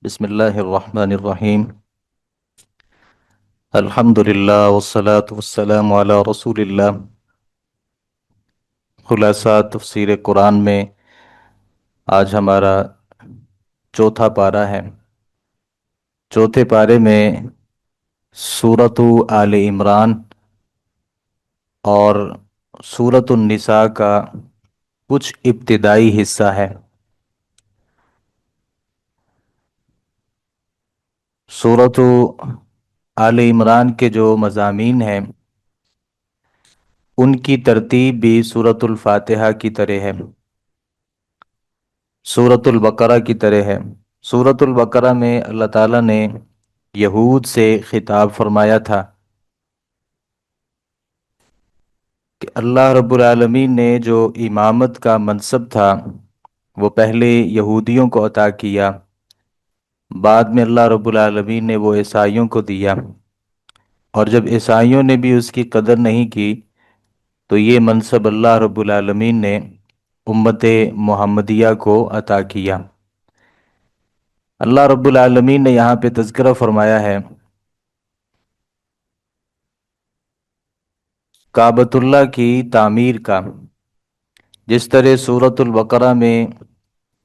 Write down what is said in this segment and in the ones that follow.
بسم اللہ الرحمن الرحیم۔ الحمد للہ والصلاة والسلام علی رسول اللہ۔ خلاصہ تفسیر قرآن میں آج ہمارا چوتھا پارہ ہے۔ چوتھے پارے میں سورۃ آل عمران اور سورۃ النساء کا کچھ ابتدائی حصہ ہے۔ سورۃ آل عمران کے جو مضامین ہیں ان کی ترتیب بھی سورۃ الفاتحہ کی طرح ہے، سورۃ البقرہ کی طرح ہے۔ سورۃ البقرہ میں اللہ تعالیٰ نے یہود سے خطاب فرمایا تھا کہ اللہ رب العالمین نے جو امامت کا منصب تھا وہ پہلے یہودیوں کو عطا کیا، بعد میں اللہ رب العالمین نے وہ عیسائیوں کو دیا، اور جب عیسائیوں نے بھی اس کی قدر نہیں کی تو یہ منصب اللہ رب العالمین نے امت محمدیہ کو عطا کیا۔ اللہ رب العالمین نے یہاں پہ تذکرہ فرمایا ہے کعبۃ اللہ کی تعمیر کا، جس طرح سورۃ البقرہ میں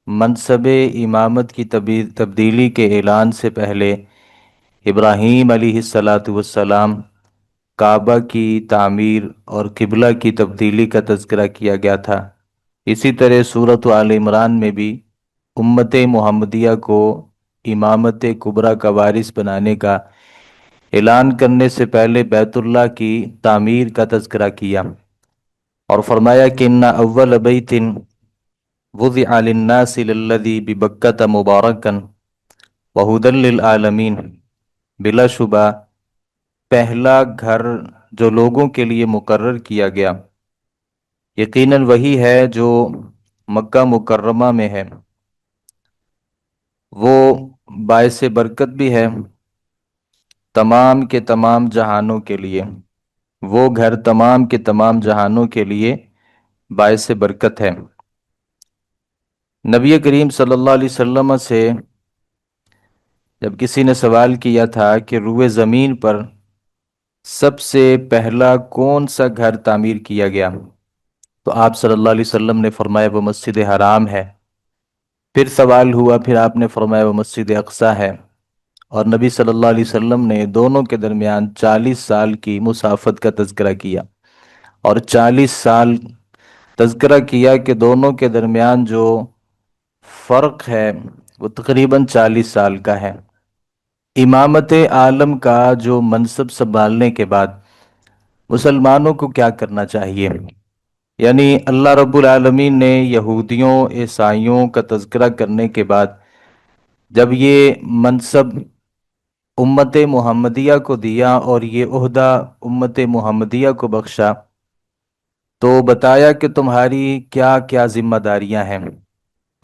منصب امامت کی تبدیلی کے اعلان سے پہلے ابراہیم علیہ السلام کعبہ کی تعمیر اور قبلہ کی تبدیلی کا تذکرہ کیا گیا تھا، اسی طرح سورۃ آل عمران میں بھی امت محمدیہ کو امامت کبریٰ کا وارث بنانے کا اعلان کرنے سے پہلے بیت اللہ کی تعمیر کا تذکرہ کیا، اور فرمایا کہ ان اول بیت وضع للناس للذی ببکۃ مبارکا وہدی للعالمین، بلا شبہ پہلا گھر جو لوگوں کے لیے مقرر کیا گیا یقیناً وہی ہے جو مکہ مکرمہ میں ہے، وہ باعث برکت بھی ہے تمام کے تمام جہانوں کے لیے، وہ گھر تمام کے تمام جہانوں کے لیے باعث برکت ہے۔ نبی کریم صلی اللہ علیہ وسلم سے جب کسی نے سوال کیا تھا کہ روئے زمین پر سب سے پہلا کون سا گھر تعمیر کیا گیا تو آپ صلی اللہ علیہ وسلم نے فرمایا وہ مسجد حرام ہے۔ پھر سوال ہوا، پھر آپ نے فرمایا وہ مسجد اقصیٰ ہے، اور نبی صلی اللہ علیہ وسلم نے دونوں کے درمیان 40 سال کی مسافت کا تذکرہ کیا، اور 40 سال تذکرہ کیا کہ دونوں کے درمیان جو فرق ہے وہ تقریباً 40 سال کا ہے۔ امامت عالم کا جو منصب سنبھالنے کے بعد مسلمانوں کو کیا کرنا چاہیے؟ یعنی اللہ رب العالمین نے یہودیوں عیسائیوں کا تذکرہ کرنے کے بعد جب یہ منصب امت محمدیہ کو دیا اور یہ عہدہ امت محمدیہ کو بخشا تو بتایا کہ تمہاری کیا کیا ذمہ داریاں ہیں،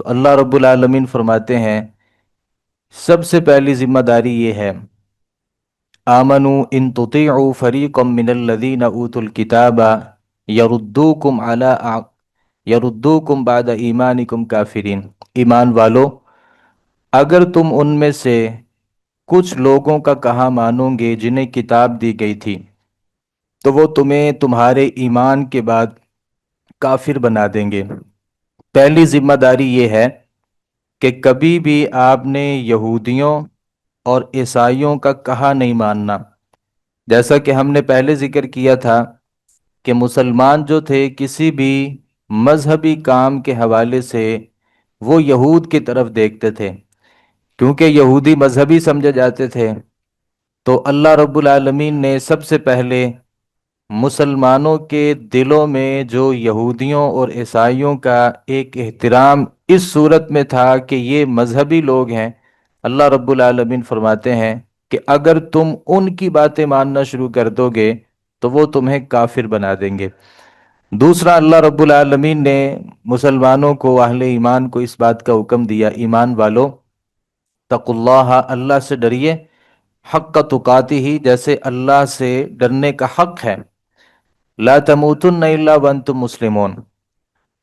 تو اللہ رب العالمین فرماتے ہیں سب سے پہلی ذمہ داری یہ ہے آمنوا ان تطیعوا فریقا من الذین اوتوا الکتاب یردوکم بعد ایمانکم کافرین، ایمان والو اگر تم ان میں سے کچھ لوگوں کا کہا مانو گے جنہیں کتاب دی گئی تھی تو وہ تمہیں تمہارے ایمان کے بعد کافر بنا دیں گے۔ پہلی ذمہ داری یہ ہے کہ کبھی بھی آپ نے یہودیوں اور عیسائیوں کا کہا نہیں ماننا، جیسا کہ ہم نے پہلے ذکر کیا تھا کہ مسلمان جو تھے کسی بھی مذہبی کام کے حوالے سے وہ یہود کی طرف دیکھتے تھے، کیونکہ یہودی مذہبی سمجھے جاتے تھے، تو اللہ رب العالمین نے سب سے پہلے مسلمانوں کے دلوں میں جو یہودیوں اور عیسائیوں کا ایک احترام اس صورت میں تھا کہ یہ مذہبی لوگ ہیں، اللہ رب العالمین فرماتے ہیں کہ اگر تم ان کی باتیں ماننا شروع کر دو گے تو وہ تمہیں کافر بنا دیں گے۔ دوسرا، اللہ رب العالمین نے مسلمانوں کو اہل ایمان کو اس بات کا حکم دیا ایمان والو تقوا اللہ، اللہ سے ڈریے، حق تقاتہ ہی، جیسے اللہ سے ڈرنے کا حق ہے، لا تموتن الا وانتم مسلمون،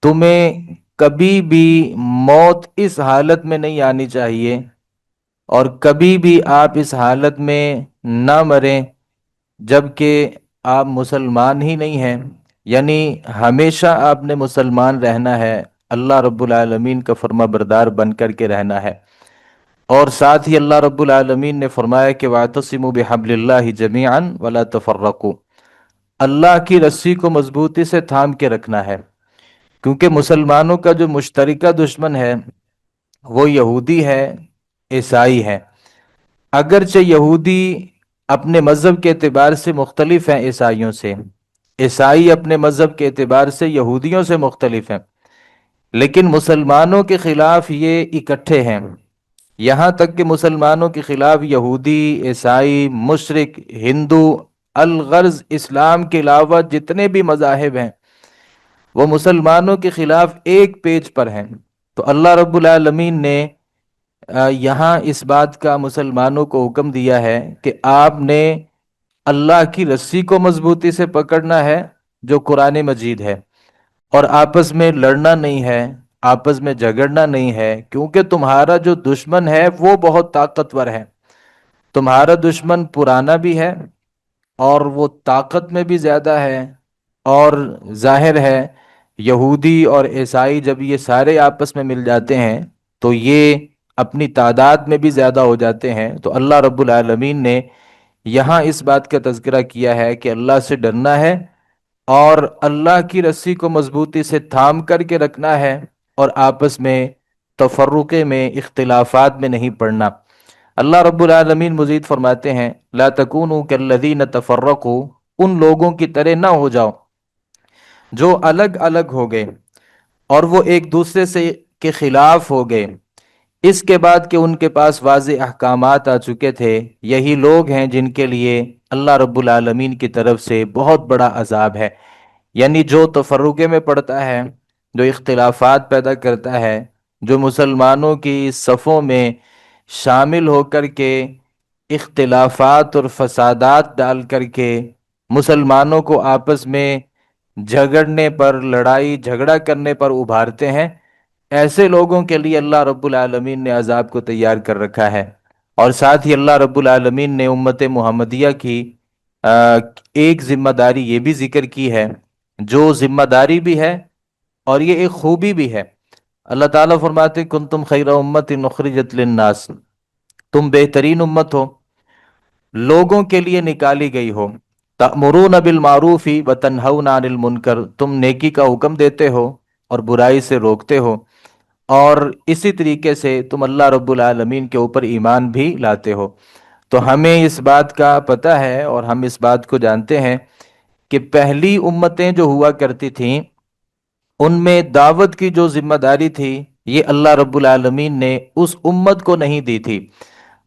تمہیں کبھی بھی موت اس حالت میں نہیں آنی چاہیے اور کبھی بھی آپ اس حالت میں نہ مریں جبکہ آپ مسلمان ہی نہیں ہیں، یعنی ہمیشہ آپ نے مسلمان رہنا ہے، اللہ رب العالمین کا فرما بردار بن کر کے رہنا ہے۔ اور ساتھ ہی اللہ رب العالمین نے فرمایا کہ وَاعْتَصِمُوا بِحَبْلِ اللَّهِ جَمِيعًا وَلَا تَفَرَّقُوا، اللہ کی رسی کو مضبوطی سے تھام کے رکھنا ہے، کیونکہ مسلمانوں کا جو مشترکہ دشمن ہے وہ یہودی ہے، عیسائی ہے۔ اگرچہ یہودی اپنے مذہب کے اعتبار سے مختلف ہیں عیسائیوں سے، عیسائی اپنے مذہب کے اعتبار سے یہودیوں سے مختلف ہیں، لیکن مسلمانوں کے خلاف یہ اکٹھے ہیں۔ یہاں تک کہ مسلمانوں کے خلاف یہودی، عیسائی، مشرک، ہندو، الغرض اسلام کے علاوہ جتنے بھی مذاہب ہیں وہ مسلمانوں کے خلاف ایک پیج پر ہیں۔ تو اللہ رب العالمین نے یہاں اس بات کا مسلمانوں کو حکم دیا ہے کہ آپ نے اللہ کی رسی کو مضبوطی سے پکڑنا ہے جو قرآن مجید ہے، اور آپس میں لڑنا نہیں ہے، آپس میں جھگڑنا نہیں ہے، کیونکہ تمہارا جو دشمن ہے وہ بہت طاقتور ہے۔ تمہارا دشمن پرانا بھی ہے اور وہ طاقت میں بھی زیادہ ہے، اور ظاہر ہے یہودی اور عیسائی جب یہ سارے آپس میں مل جاتے ہیں تو یہ اپنی تعداد میں بھی زیادہ ہو جاتے ہیں۔ تو اللہ رب العالمین نے یہاں اس بات کا تذکرہ کیا ہے کہ اللہ سے ڈرنا ہے اور اللہ کی رسی کو مضبوطی سے تھام کر کے رکھنا ہے، اور آپس میں تفرقے میں، اختلافات میں نہیں پڑنا۔ اللہ رب العالمین مزید فرماتے ہیں لا تکونوا کالذین تفرقوا، ان لوگوں کی طرح نہ ہو جاؤ جو الگ الگ ہو گئے اور وہ ایک دوسرے سے کے خلاف ہو گئے اس کے بعد کہ ان کے پاس واضح احکامات آ چکے تھے۔ یہی لوگ ہیں جن کے لیے اللہ رب العالمین کی طرف سے بہت بڑا عذاب ہے۔ یعنی جو تفرقے میں پڑتا ہے، جو اختلافات پیدا کرتا ہے، جو مسلمانوں کی صفوں میں شامل ہو کر کے اختلافات اور فسادات ڈال کر کے مسلمانوں کو آپس میں جھگڑنے پر، لڑائی جھگڑا کرنے پر ابھارتے ہیں، ایسے لوگوں کے لیے اللہ رب العالمین نے عذاب کو تیار کر رکھا ہے۔ اور ساتھ ہی اللہ رب العالمین نے امت محمدیہ کی ایک ذمہ داری یہ بھی ذکر کی ہے، جو ذمہ داری بھی ہے اور یہ ایک خوبی بھی ہے۔ اللہ تعالیٰ فرماتے کنتم خیر امت اخرجت للناس، تم بہترین امت ہو، لوگوں کے لیے نکالی گئی ہو، تأمرون بالمعروف وتنہون عن المنکر، تم نیکی کا حکم دیتے ہو اور برائی سے روکتے ہو، اور اسی طریقے سے تم اللہ رب العالمین کے اوپر ایمان بھی لاتے ہو۔ تو ہمیں اس بات کا پتہ ہے اور ہم اس بات کو جانتے ہیں کہ پہلی امتیں جو ہوا کرتی تھیں ان میں دعوت کی جو ذمہ داری تھی یہ اللہ رب العالمین نے اس امت کو نہیں دی تھی،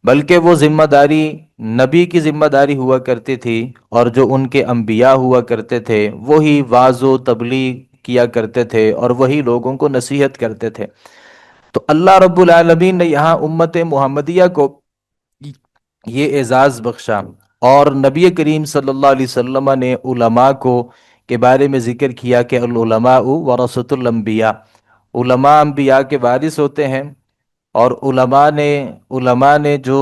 بلکہ وہ ذمہ داری نبی کی ذمہ داری ہوا کرتی تھی، اور جو ان کے انبیاء ہوا کرتے تھے وہی واعظ و تبلیغ کیا کرتے تھے اور وہی لوگوں کو نصیحت کرتے تھے۔ تو اللہ رب العالمین نے یہاں امت محمدیہ کو یہ اعزاز بخشا، اور نبی کریم صلی اللہ علیہ وسلم نے علماء کو کے بارے میں ذکر کیا کہ العلماء ورثۃ الانبیاء، علماء انبیاء کے وارث ہوتے ہیں، اور علماء نے جو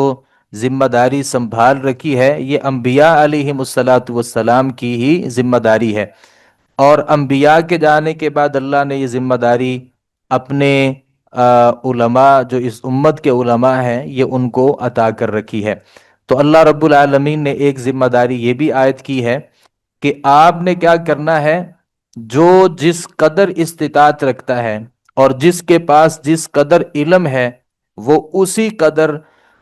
ذمہ داری سنبھال رکھی ہے یہ انبیاء علیہم الصلاۃ والسلام کی ہی ذمہ داری ہے، اور انبیاء کے جانے کے بعد اللہ نے یہ ذمہ داری اپنے علماء جو اس امت کے علماء ہیں یہ ان کو عطا کر رکھی ہے۔ تو اللہ رب العالمین نے ایک ذمہ داری یہ بھی عائد کی ہے کہ آپ نے کیا کرنا ہے، جو جس قدر استطاعت رکھتا ہے اور جس کے پاس جس قدر علم ہے وہ اسی قدر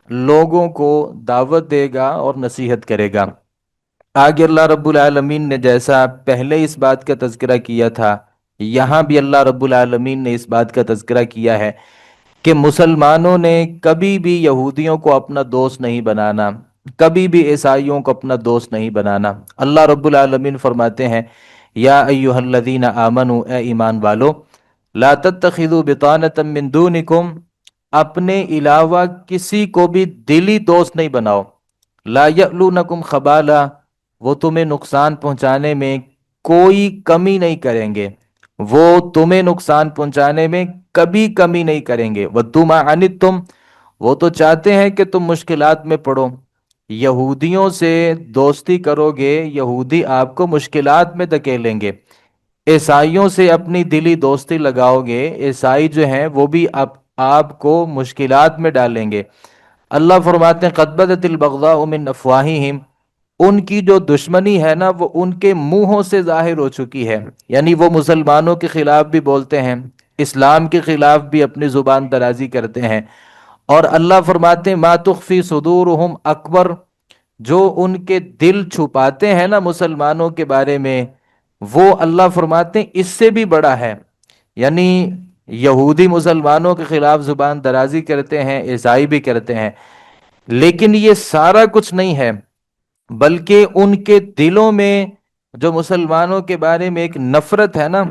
لوگوں کو دعوت دے گا اور نصیحت کرے گا۔ آگے اللہ رب العالمین نے جیسا پہلے اس بات کا تذکرہ کیا تھا، یہاں بھی اللہ رب العالمین نے اس بات کا تذکرہ کیا ہے کہ مسلمانوں نے کبھی بھی یہودیوں کو اپنا دوست نہیں بنانا، کبھی بھی عیسائیوں کو اپنا دوست نہیں بنانا۔ اللہ رب العالمین فرماتے ہیں یا ایہا الذین آمنوا، اے ایمان والو، لا تتخذوا بطانة من دونکم، اپنے علاوہ کسی کو بھی دلی دوست نہیں بناؤ، لا یألونکم خبالا، وہ تمہیں نقصان پہنچانے میں کوئی کمی نہیں کریں گے، وہ تمہیں نقصان پہنچانے میں کبھی کمی نہیں کریں گے، وَدُّوا مَا عَنِتُّمْ، وہ تو چاہتے ہیں کہ تم مشکلات میں پڑو، یہودیوں سے دوستی کرو گے، یہودی آپ کو مشکلات میں دھکیلیں گے، عیسائیوں سے اپنی دلی دوستی لگاؤ گے، عیسائی جو ہیں وہ بھی آپ کو مشکلات میں ڈالیں گے۔ اللہ فرماتے ہیں قد بدت البغضاء من افواہہم، ان کی جو دشمنی ہے نا وہ ان کے منہوں سے ظاہر ہو چکی ہے، یعنی وہ مسلمانوں کے خلاف بھی بولتے ہیں، اسلام کے خلاف بھی اپنی زبان درازی کرتے ہیں۔ اور اللہ فرماتے ہیں ما تخفی صدورہم اکبر، جو ان کے دل چھپاتے ہیں نا مسلمانوں کے بارے میں، وہ اللہ فرماتے ہیں اس سے بھی بڑا ہے۔ یعنی یہودی مسلمانوں کے خلاف زبان درازی کرتے ہیں، عیسائی بھی کرتے ہیں، لیکن یہ سارا کچھ نہیں ہے، بلکہ ان کے دلوں میں جو مسلمانوں کے بارے میں ایک نفرت ہے نا،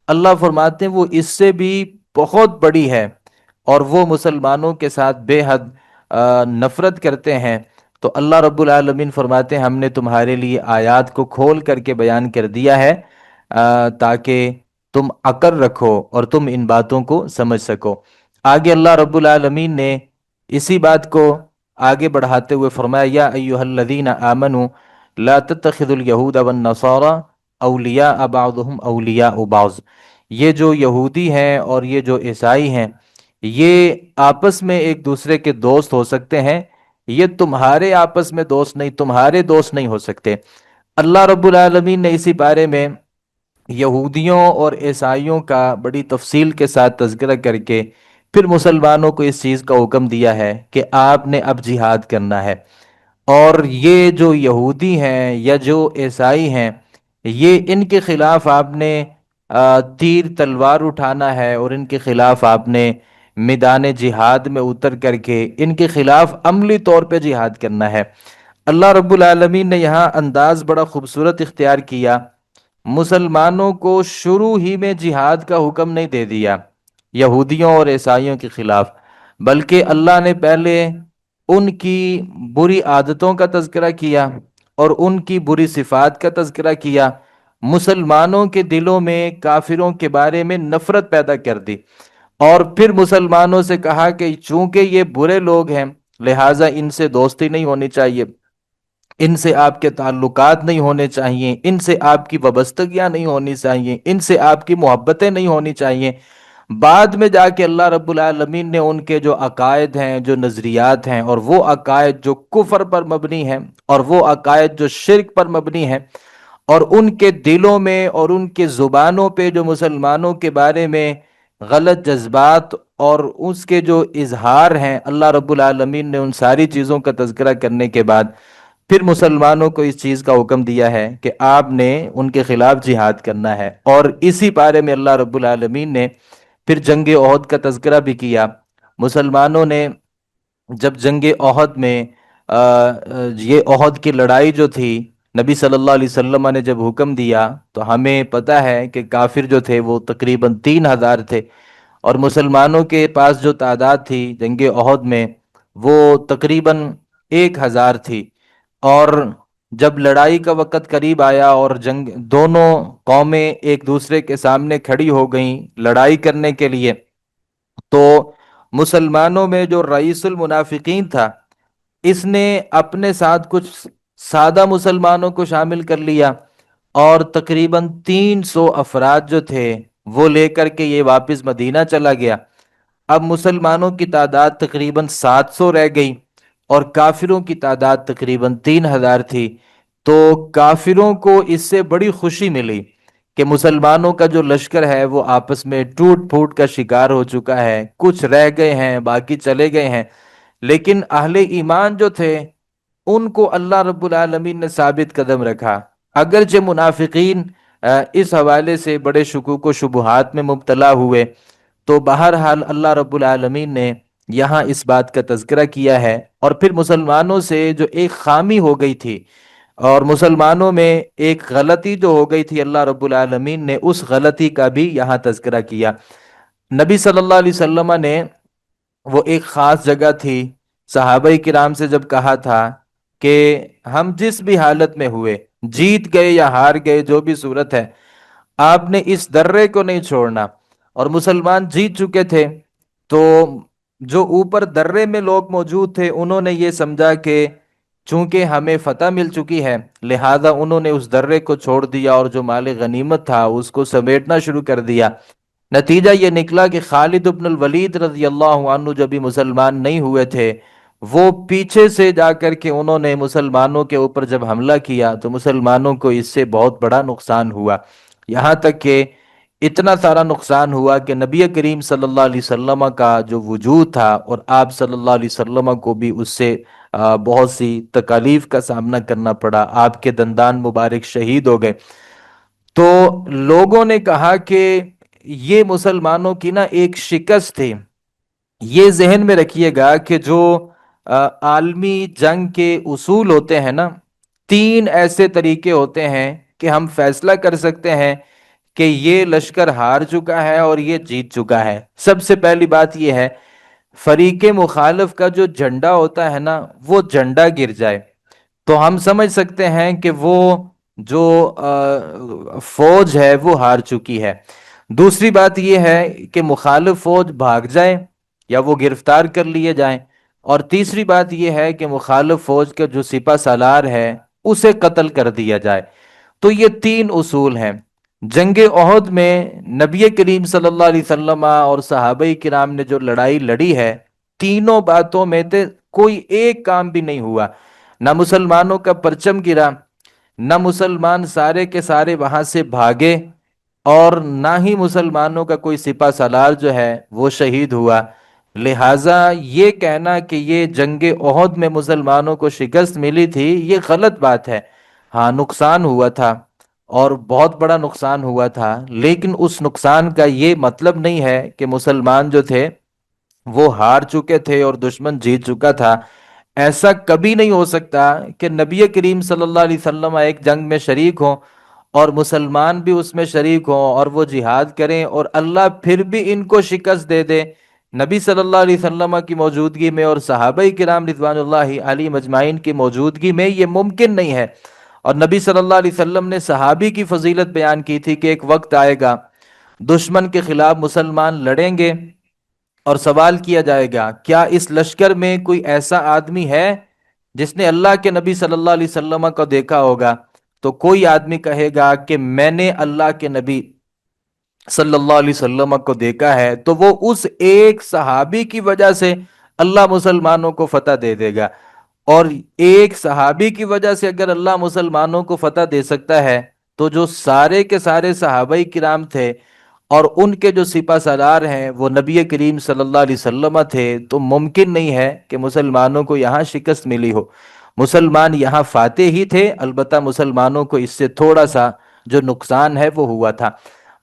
اللہ فرماتے ہیں وہ اس سے بھی بہت بڑی ہے، اور وہ مسلمانوں کے ساتھ بے حد نفرت کرتے ہیں۔ تو اللہ رب العالمین فرماتے ہیں ہم نے تمہارے لیے آیات کو کھول کر کے بیان کر دیا ہے تاکہ تم عقل رکھو اور تم ان باتوں کو سمجھ سکو۔ آگے اللہ رب العالمین نے اسی بات کو آگے بڑھاتے ہوئے فرمایا یا ایھا الذین آمنوا لا تتخذوا اليہود والنصارى اولیاء بعضهم اولیاء بعض، یہ جو یہودی ہیں اور یہ جو عیسائی ہیں یہ آپس میں ایک دوسرے کے دوست ہو سکتے ہیں، یہ تمہارے آپس میں دوست نہیں، تمہارے دوست نہیں ہو سکتے۔ اللہ رب العالمین نے اسی بارے میں یہودیوں اور عیسائیوں کا بڑی تفصیل کے ساتھ تذکرہ کر کے پھر مسلمانوں کو اس چیز کا حکم دیا ہے کہ آپ نے اب جہاد کرنا ہے، اور یہ جو یہودی ہیں یا جو عیسائی ہیں یہ ان کے خلاف آپ نے تیر تلوار اٹھانا ہے، اور ان کے خلاف آپ نے میدان جہاد میں اتر کر کے ان کے خلاف عملی طور پہ جہاد کرنا ہے۔ اللہ رب العالمین نے یہاں انداز بڑا خوبصورت اختیار کیا، مسلمانوں کو شروع ہی میں جہاد کا حکم نہیں دے دیا یہودیوں اور عیسائیوں کے خلاف، بلکہ اللہ نے پہلے ان کی بری عادتوں کا تذکرہ کیا اور ان کی بری صفات کا تذکرہ کیا، مسلمانوں کے دلوں میں کافروں کے بارے میں نفرت پیدا کر دی، اور پھر مسلمانوں سے کہا کہ چونکہ یہ برے لوگ ہیں لہٰذا ان سے دوستی نہیں ہونی چاہیے، ان سے آپ کے تعلقات نہیں ہونے چاہیے، ان سے آپ کی وابستگیاں نہیں ہونی چاہیے، ان سے آپ کی محبتیں نہیں ہونی چاہیے۔ بعد میں جا کے اللہ رب العالمین نے ان کے جو عقائد ہیں، جو نظریات ہیں، اور وہ عقائد جو کفر پر مبنی ہیں اور وہ عقائد جو شرک پر مبنی ہیں، اور ان کے دلوں میں اور ان کے زبانوں پہ جو مسلمانوں کے بارے میں غلط جذبات اور اس کے جو اظہار ہیں، اللہ رب العالمین نے ان ساری چیزوں کا تذکرہ کرنے کے بعد پھر مسلمانوں کو اس چیز کا حکم دیا ہے کہ آپ نے ان کے خلاف جہاد کرنا ہے۔ اور اسی بارے میں اللہ رب العالمین نے پھر جنگ احد کا تذکرہ بھی کیا۔ مسلمانوں نے جب جنگ احد میں یہ احد کی لڑائی جو تھی، نبی صلی اللہ علیہ وسلم نے جب حکم دیا تو ہمیں پتہ ہے کہ کافر جو تھے وہ تقریباً 3000 تھے، اور مسلمانوں کے پاس جو تعداد تھی جنگ احد میں وہ تقریباً 1000 تھی۔ اور جب لڑائی کا وقت قریب آیا اور جنگ دونوں قومیں ایک دوسرے کے سامنے کھڑی ہو گئیں لڑائی کرنے کے لیے، تو مسلمانوں میں جو رئیس المنافقین تھا اس نے اپنے ساتھ کچھ سادہ مسلمانوں کو شامل کر لیا، اور تقریباً 300 افراد جو تھے وہ لے کر کے یہ واپس مدینہ چلا گیا۔ اب مسلمانوں کی تعداد تقریباً 700 رہ گئی اور کافروں کی تعداد تقریباً 3000 تھی۔ تو کافروں کو اس سے بڑی خوشی ملی کہ مسلمانوں کا جو لشکر ہے وہ آپس میں ٹوٹ پھوٹ کا شکار ہو چکا ہے، کچھ رہ گئے ہیں باقی چلے گئے ہیں، لیکن اہل ایمان جو تھے ان کو اللہ رب العالمین نے ثابت قدم رکھا، اگرچہ منافقین اس حوالے سے بڑے شکوک و شبہات میں مبتلا ہوئے، تو بہرحال اللہ رب العالمین نے یہاں اس بات کا تذکرہ کیا ہے، اور پھر مسلمانوں سے جو ایک خامی ہو گئی تھی اور مسلمانوں میں ایک غلطی جو ہو گئی تھی، اللہ رب العالمین نے اس غلطی کا بھی یہاں تذکرہ کیا۔ نبی صلی اللہ علیہ وسلم نے وہ ایک خاص جگہ تھی، صحابہ کرام سے جب کہا تھا کہ ہم جس بھی حالت میں ہوئے، جیت گئے یا ہار گئے جو بھی صورت ہے، آپ نے اس درے کو نہیں چھوڑنا، اور مسلمان جیت چکے تھے تو جو اوپر درے میں لوگ موجود تھے انہوں نے یہ سمجھا کہ چونکہ ہمیں فتح مل چکی ہے، لہذا انہوں نے اس درے کو چھوڑ دیا اور جو مال غنیمت تھا اس کو سمیٹنا شروع کر دیا۔ نتیجہ یہ نکلا کہ خالد بن الولید رضی اللہ عنہ جب بھی مسلمان نہیں ہوئے تھے، وہ پیچھے سے جا کر کے انہوں نے مسلمانوں کے اوپر جب حملہ کیا تو مسلمانوں کو اس سے بہت بڑا نقصان ہوا، یہاں تک کہ اتنا سارا نقصان ہوا کہ نبی کریم صلی اللہ علیہ وسلم کا جو وجود تھا اور آپ صلی اللہ علیہ وسلم کو بھی اس سے بہت سی تکالیف کا سامنا کرنا پڑا، آپ کے دندان مبارک شہید ہو گئے۔ تو لوگوں نے کہا کہ یہ مسلمانوں کی نا ایک شکست تھی۔ یہ ذہن میں رکھیے گا کہ جو عالمی جنگ کے اصول ہوتے ہیں نا، تین ایسے طریقے ہوتے ہیں کہ ہم فیصلہ کر سکتے ہیں کہ یہ لشکر ہار چکا ہے اور یہ جیت چکا ہے۔ سب سے پہلی بات یہ ہے، فریق مخالف کا جو جھنڈا ہوتا ہے نا وہ جھنڈا گر جائے تو ہم سمجھ سکتے ہیں کہ وہ جو فوج ہے وہ ہار چکی ہے۔ دوسری بات یہ ہے کہ مخالف فوج بھاگ جائے یا وہ گرفتار کر لیے جائیں، اور تیسری بات یہ ہے کہ مخالف فوج کا جو سپہ سالار ہے اسے قتل کر دیا جائے۔ تو یہ تین اصول ہیں۔ جنگ احد میں نبی کریم صلی اللہ علیہ وسلم اور صحابہ کرام نے جو لڑائی لڑی ہے، تینوں باتوں میں سے کوئی ایک کام بھی نہیں ہوا۔ نہ مسلمانوں کا پرچم گرا، نہ مسلمان سارے کے سارے وہاں سے بھاگے، اور نہ ہی مسلمانوں کا کوئی سپہ سالار جو ہے وہ شہید ہوا۔ لہٰذا یہ کہنا کہ یہ جنگ احد میں مسلمانوں کو شکست ملی تھی، یہ غلط بات ہے۔ ہاں نقصان ہوا تھا اور بہت بڑا نقصان ہوا تھا، لیکن اس نقصان کا یہ مطلب نہیں ہے کہ مسلمان جو تھے وہ ہار چکے تھے اور دشمن جیت چکا تھا۔ ایسا کبھی نہیں ہو سکتا کہ نبی کریم صلی اللہ علیہ وسلم ایک جنگ میں شریک ہوں اور مسلمان بھی اس میں شریک ہوں اور وہ جہاد کریں اور اللہ پھر بھی ان کو شکست دے دے۔ نبی صلی اللہ علیہ وسلم کی موجودگی میں اور صحابہ کرام رضوان اللہ علیہ مجمعین کی موجودگی میں یہ ممکن نہیں ہے۔ اور نبی صلی اللہ علیہ وسلم نے صحابی کی فضیلت بیان کی تھی کہ ایک وقت آئے گا دشمن کے خلاف مسلمان لڑیں گے اور سوال کیا جائے گا کیا اس لشکر میں کوئی ایسا آدمی ہے جس نے اللہ کے نبی صلی اللہ علیہ وسلم کو دیکھا ہوگا؟ تو کوئی آدمی کہے گا کہ میں نے اللہ کے نبی صلی اللہ علیہ وسلم کو دیکھا ہے، تو وہ اس ایک صحابی کی وجہ سے اللہ مسلمانوں کو فتح دے دے گا۔ اور ایک صحابی کی وجہ سے اگر اللہ مسلمانوں کو فتح دے سکتا ہے تو جو سارے کے سارے صحابہ کرام تھے اور ان کے جو سپہ سالار ہیں وہ نبی کریم صلی اللہ علیہ وسلم تھے، تو ممکن نہیں ہے کہ مسلمانوں کو یہاں شکست ملی ہو۔ مسلمان یہاں فاتح ہی تھے، البتہ مسلمانوں کو اس سے تھوڑا سا جو نقصان ہے وہ ہوا تھا۔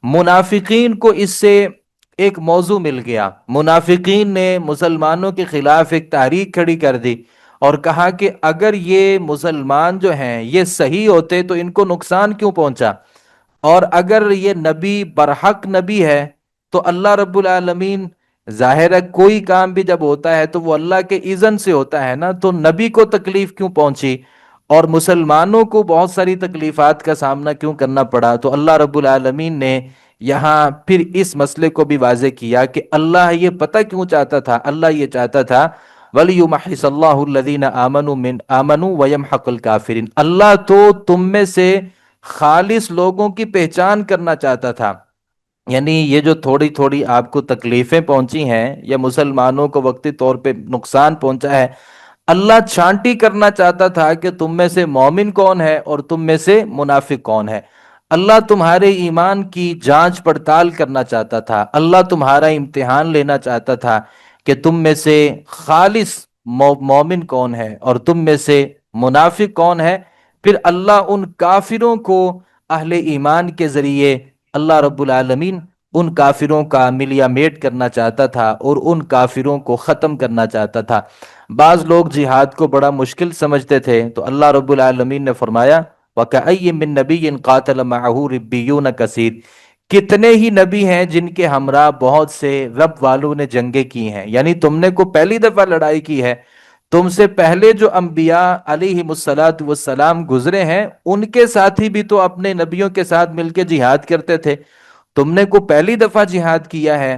منافقین کو اس سے ایک موضوع مل گیا، منافقین نے مسلمانوں کے خلاف ایک تحریک کھڑی کر دی اور کہا کہ اگر یہ مسلمان جو ہیں یہ صحیح ہوتے تو ان کو نقصان کیوں پہنچا، اور اگر یہ نبی برحق نبی ہے تو اللہ رب العالمین، ظاہر ہے کوئی کام بھی جب ہوتا ہے تو وہ اللہ کے اذن سے ہوتا ہے نا، تو نبی کو تکلیف کیوں پہنچی اور مسلمانوں کو بہت ساری تکلیفات کا سامنا کیوں کرنا پڑا؟ تو اللہ رب العالمین نے یہاں پھر اس مسئلے کو بھی واضح کیا کہ اللہ یہ پتہ کیوں چاہتا تھا، اللہ یہ چاہتا تھا وَلِيُمَحِّصَ اللَّهُ الَّذِينَ آمَنُوا وَيَمْحَقَ الْكَافِرِينَ، اللہ تو تم میں سے خالص لوگوں کی پہچان کرنا چاہتا تھا۔ یعنی یہ جو تھوڑی تھوڑی آپ کو تکلیفیں پہنچی ہیں یا مسلمانوں کو وقتی طور پہ نقصان پہنچا ہے، اللہ چھانٹی کرنا چاہتا تھا کہ تم میں سے مومن کون ہے اور تم میں سے منافق کون ہے۔ اللہ تمہارے ایمان کی جانچ پڑتال کرنا چاہتا تھا، اللہ تمہارا امتحان لینا چاہتا تھا کہ تم میں سے خالص مومن کون ہے اور تم میں سے منافق کون ہے۔ پھر اللہ ان کافروں کو اہل ایمان کے ذریعے اللہ رب العالمین ان کافروں کا ملیا میٹ کرنا چاہتا تھا اور ان کافروں کو ختم کرنا چاہتا تھا۔ بعض لوگ جہاد کو بڑا مشکل سمجھتے تھے تو اللہ رب العالمین نے فرمایا وَكَأَيٍّ مِّن نَبِيٍّ قَاتَلَ مَعَهُ رِبِّيُّونَ كَثِيرٌ، کتنے ہی نبی ہیں جن کے ہمراہ بہت سے رب والوں نے جنگیں کی ہیں، یعنی تم نے کو پہلی دفعہ لڑائی کی ہے، تم سے پہلے جو انبیاء علیہم الصلاۃ والسلام گزرے ہیں ان کے ساتھی بھی تو اپنے نبیوں کے ساتھ مل کے جہاد کرتے تھے، تم نے کو پہلی دفعہ جہاد کیا ہے۔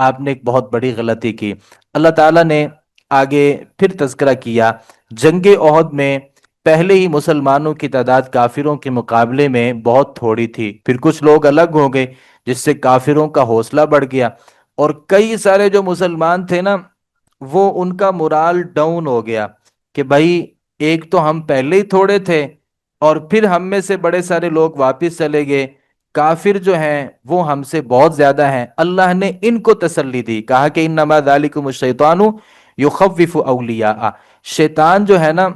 آپ نے ایک بہت بڑی غلطی کی۔ اللہ تعالیٰ نے آگے پھر تذکرہ کیا، جنگ احد میں پہلے ہی مسلمانوں کی تعداد کافروں کے مقابلے میں بہت تھوڑی تھی، پھر کچھ لوگ الگ ہو گئے جس سے کافروں کا حوصلہ بڑھ گیا، اور کئی سارے جو مسلمان تھے نا، وہ ان کا morale ڈاؤن ہو گیا کہ بھائی ایک تو ہم پہلے ہی تھوڑے تھے، اور پھر ہم میں سے بڑے سارے لوگ واپس چلے گئے، کافر جو ہیں وہ ہم سے بہت زیادہ ہیں۔ اللہ نے ان کو تسلی دی، کہا کہ انما ذالکم الشیطان یخوف اولیاء، شیطان جو ہے نا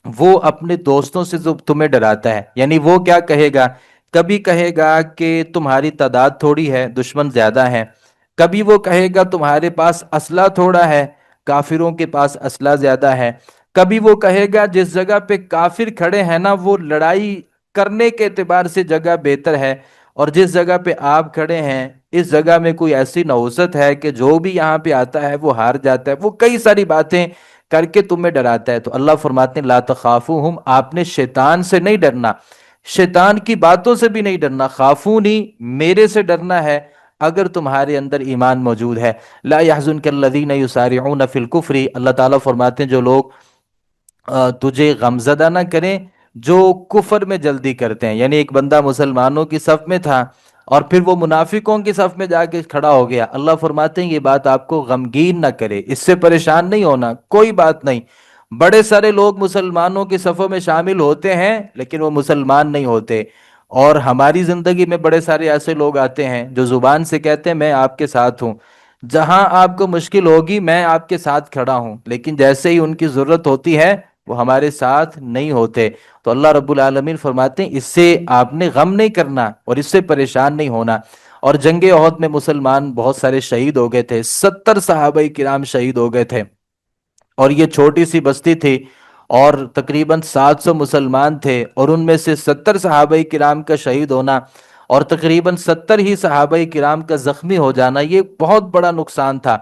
وہ اپنے دوستوں سے جو تمہیں ڈراتا ہے، یعنی وہ کیا کہے گا، کبھی کہے گا کہ تمہاری تعداد تھوڑی ہے، دشمن زیادہ ہیں، کبھی وہ کہے گا تمہارے پاس اسلحہ تھوڑا ہے، کافروں کے پاس اسلحہ زیادہ ہے، کبھی وہ کہے گا جس جگہ پہ کافر کھڑے ہیں نا وہ لڑائی کرنے کے اعتبار سے جگہ بہتر ہے، اور جس جگہ پہ آپ کھڑے ہیں اس جگہ میں کوئی ایسی نحوست ہے کہ جو بھی یہاں پہ آتا ہے وہ ہار جاتا ہے، وہ کئی ساری باتیں کر کے تمہیں ڈراتا ہے۔ تو اللہ فرماتے ہیں لا تخافوہم، آپ نے شیطان سے نہیں ڈرنا، شیطان کی باتوں سے بھی نہیں ڈرنا، خافونی، میرے سے ڈرنا ہے اگر تمہارے اندر ایمان موجود ہے۔ لا يحزنک الذین یسارعون فی الکفر، اللہ تعالیٰ فرماتے ہیں جو لوگ تجھے غمزدہ نہ کریں جو کفر میں جلدی کرتے ہیں، یعنی ایک بندہ مسلمانوں کی صف میں تھا اور پھر وہ منافقوں کی صف میں جا کے کھڑا ہو گیا، اللہ فرماتے ہیں یہ بات آپ کو غمگین نہ کرے، اس سے پریشان نہیں ہونا، کوئی بات نہیں۔ بڑے سارے لوگ مسلمانوں کی صفوں میں شامل ہوتے ہیں لیکن وہ مسلمان نہیں ہوتے، اور ہماری زندگی میں بڑے سارے ایسے لوگ آتے ہیں جو زبان سے کہتے ہیں میں آپ کے ساتھ ہوں، جہاں آپ کو مشکل ہوگی میں آپ کے ساتھ کھڑا ہوں، لیکن جیسے ہی ان کی ضرورت ہوتی ہے وہ ہمارے ساتھ نہیں ہوتے۔ تو اللہ رب العالمین فرماتے ہیں اس سے آپ نے غم نہیں کرنا اور اس سے پریشان نہیں ہونا۔ اور جنگ احد میں مسلمان بہت سارے شہید ہو گئے تھے، 70 صحابہ کرام شہید ہو گئے تھے، اور یہ چھوٹی سی بستی تھی اور تقریباً 700 مسلمان تھے، اور ان میں سے 70 صحابہ کرام کا شہید ہونا اور تقریباً 70 ہی صحابہ کرام کا زخمی ہو جانا، یہ بہت بڑا نقصان تھا،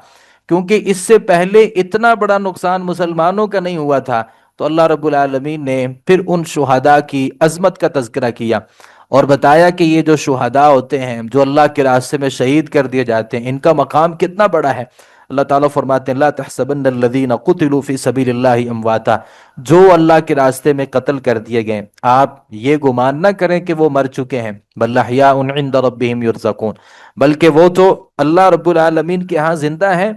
کیونکہ اس سے پہلے اتنا بڑا نقصان مسلمانوں کا نہیں ہوا تھا۔ تو اللہ رب العالمین نے پھر ان شہداء کی عظمت کا تذکرہ کیا اور بتایا کہ یہ جو شہداء ہوتے ہیں جو اللہ کے راستے میں شہید کر دیے جاتے ہیں، ان کا مقام کتنا بڑا ہے۔ اللہ تعالیٰ فرماتے ہیں لا تحسبن الذین قتلوا فی سبیل اللہ امواتا، جو اللہ کے راستے میں قتل کر دیے گئے آپ یہ گمان نہ کریں کہ وہ مر چکے ہیں، بل احیاء عند ربہم یرزقون، بلکہ وہ تو اللہ رب العالمین کے ہاں زندہ ہیں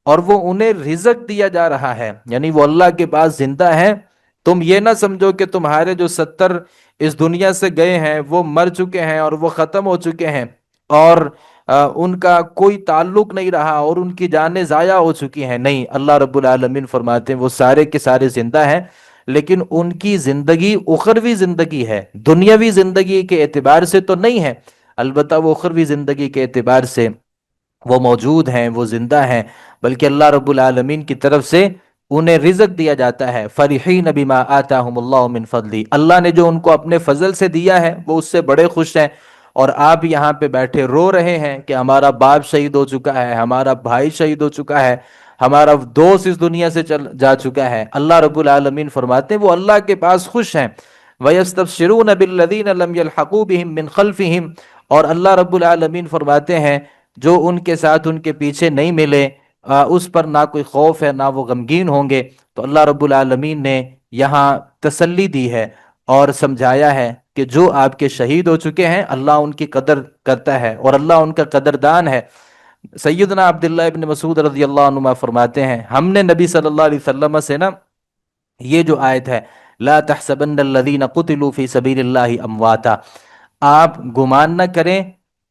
اور وہ انہیں رزق دیا جا رہا ہے، یعنی وہ اللہ کے پاس زندہ ہیں۔ تم یہ نہ سمجھو کہ تمہارے جو 70 اس دنیا سے گئے ہیں وہ مر چکے ہیں اور وہ ختم ہو چکے ہیں اور ان کا کوئی تعلق نہیں رہا اور ان کی جانیں ضائع ہو چکی ہیں، نہیں، اللہ رب العالمین فرماتے ہیں وہ سارے کے سارے زندہ ہیں، لیکن ان کی زندگی اخروی زندگی ہے، دنیاوی زندگی کے اعتبار سے تو نہیں ہے، البتہ وہ اخروی زندگی کے اعتبار سے وہ موجود ہیں، وہ زندہ ہیں، بلکہ اللہ رب العالمین کی طرف سے انہیں رزق دیا جاتا ہے۔ فرحین بما آتاہم اللہ من فضلی، اللہ نے جو ان کو اپنے فضل سے دیا ہے وہ اس سے بڑے خوش ہیں، اور آپ یہاں پہ بیٹھے رو رہے ہیں کہ ہمارا باپ شہید ہو چکا ہے، ہمارا بھائی شہید ہو چکا ہے، ہمارا دوست اس دنیا سے چل جا چکا ہے۔ اللہ رب العالمین فرماتے ہیں وہ اللہ کے پاس خوش ہیں۔ وَيَسْتَبْشِرُونَ بِالَّذِينَ لَمْ يَلْحَقُوا بِهِم مِّن خَلْفِهِمْ، اور اللہ رب العالمین فرماتے ہیں جو ان کے ساتھ ان کے پیچھے نہیں ملے اس پر نہ کوئی خوف ہے نہ وہ غمگین ہوں گے۔ تو اللہ رب العالمین نے یہاں تسلی دی ہے اور سمجھایا ہے کہ جو آپ کے شہید ہو چکے ہیں اللہ ان کی قدر کرتا ہے اور اللہ ان کا قدردان ہے۔ سیدنا عبداللہ ابن مسعود رضی اللہ عنہ فرماتے ہیں ہم نے نبی صلی اللہ علیہ وسلم سے نا یہ جو آیت ہے لا تحسبن الذین قتلوا فی سبیل اللہ امواتا، آپ گمان نہ کریں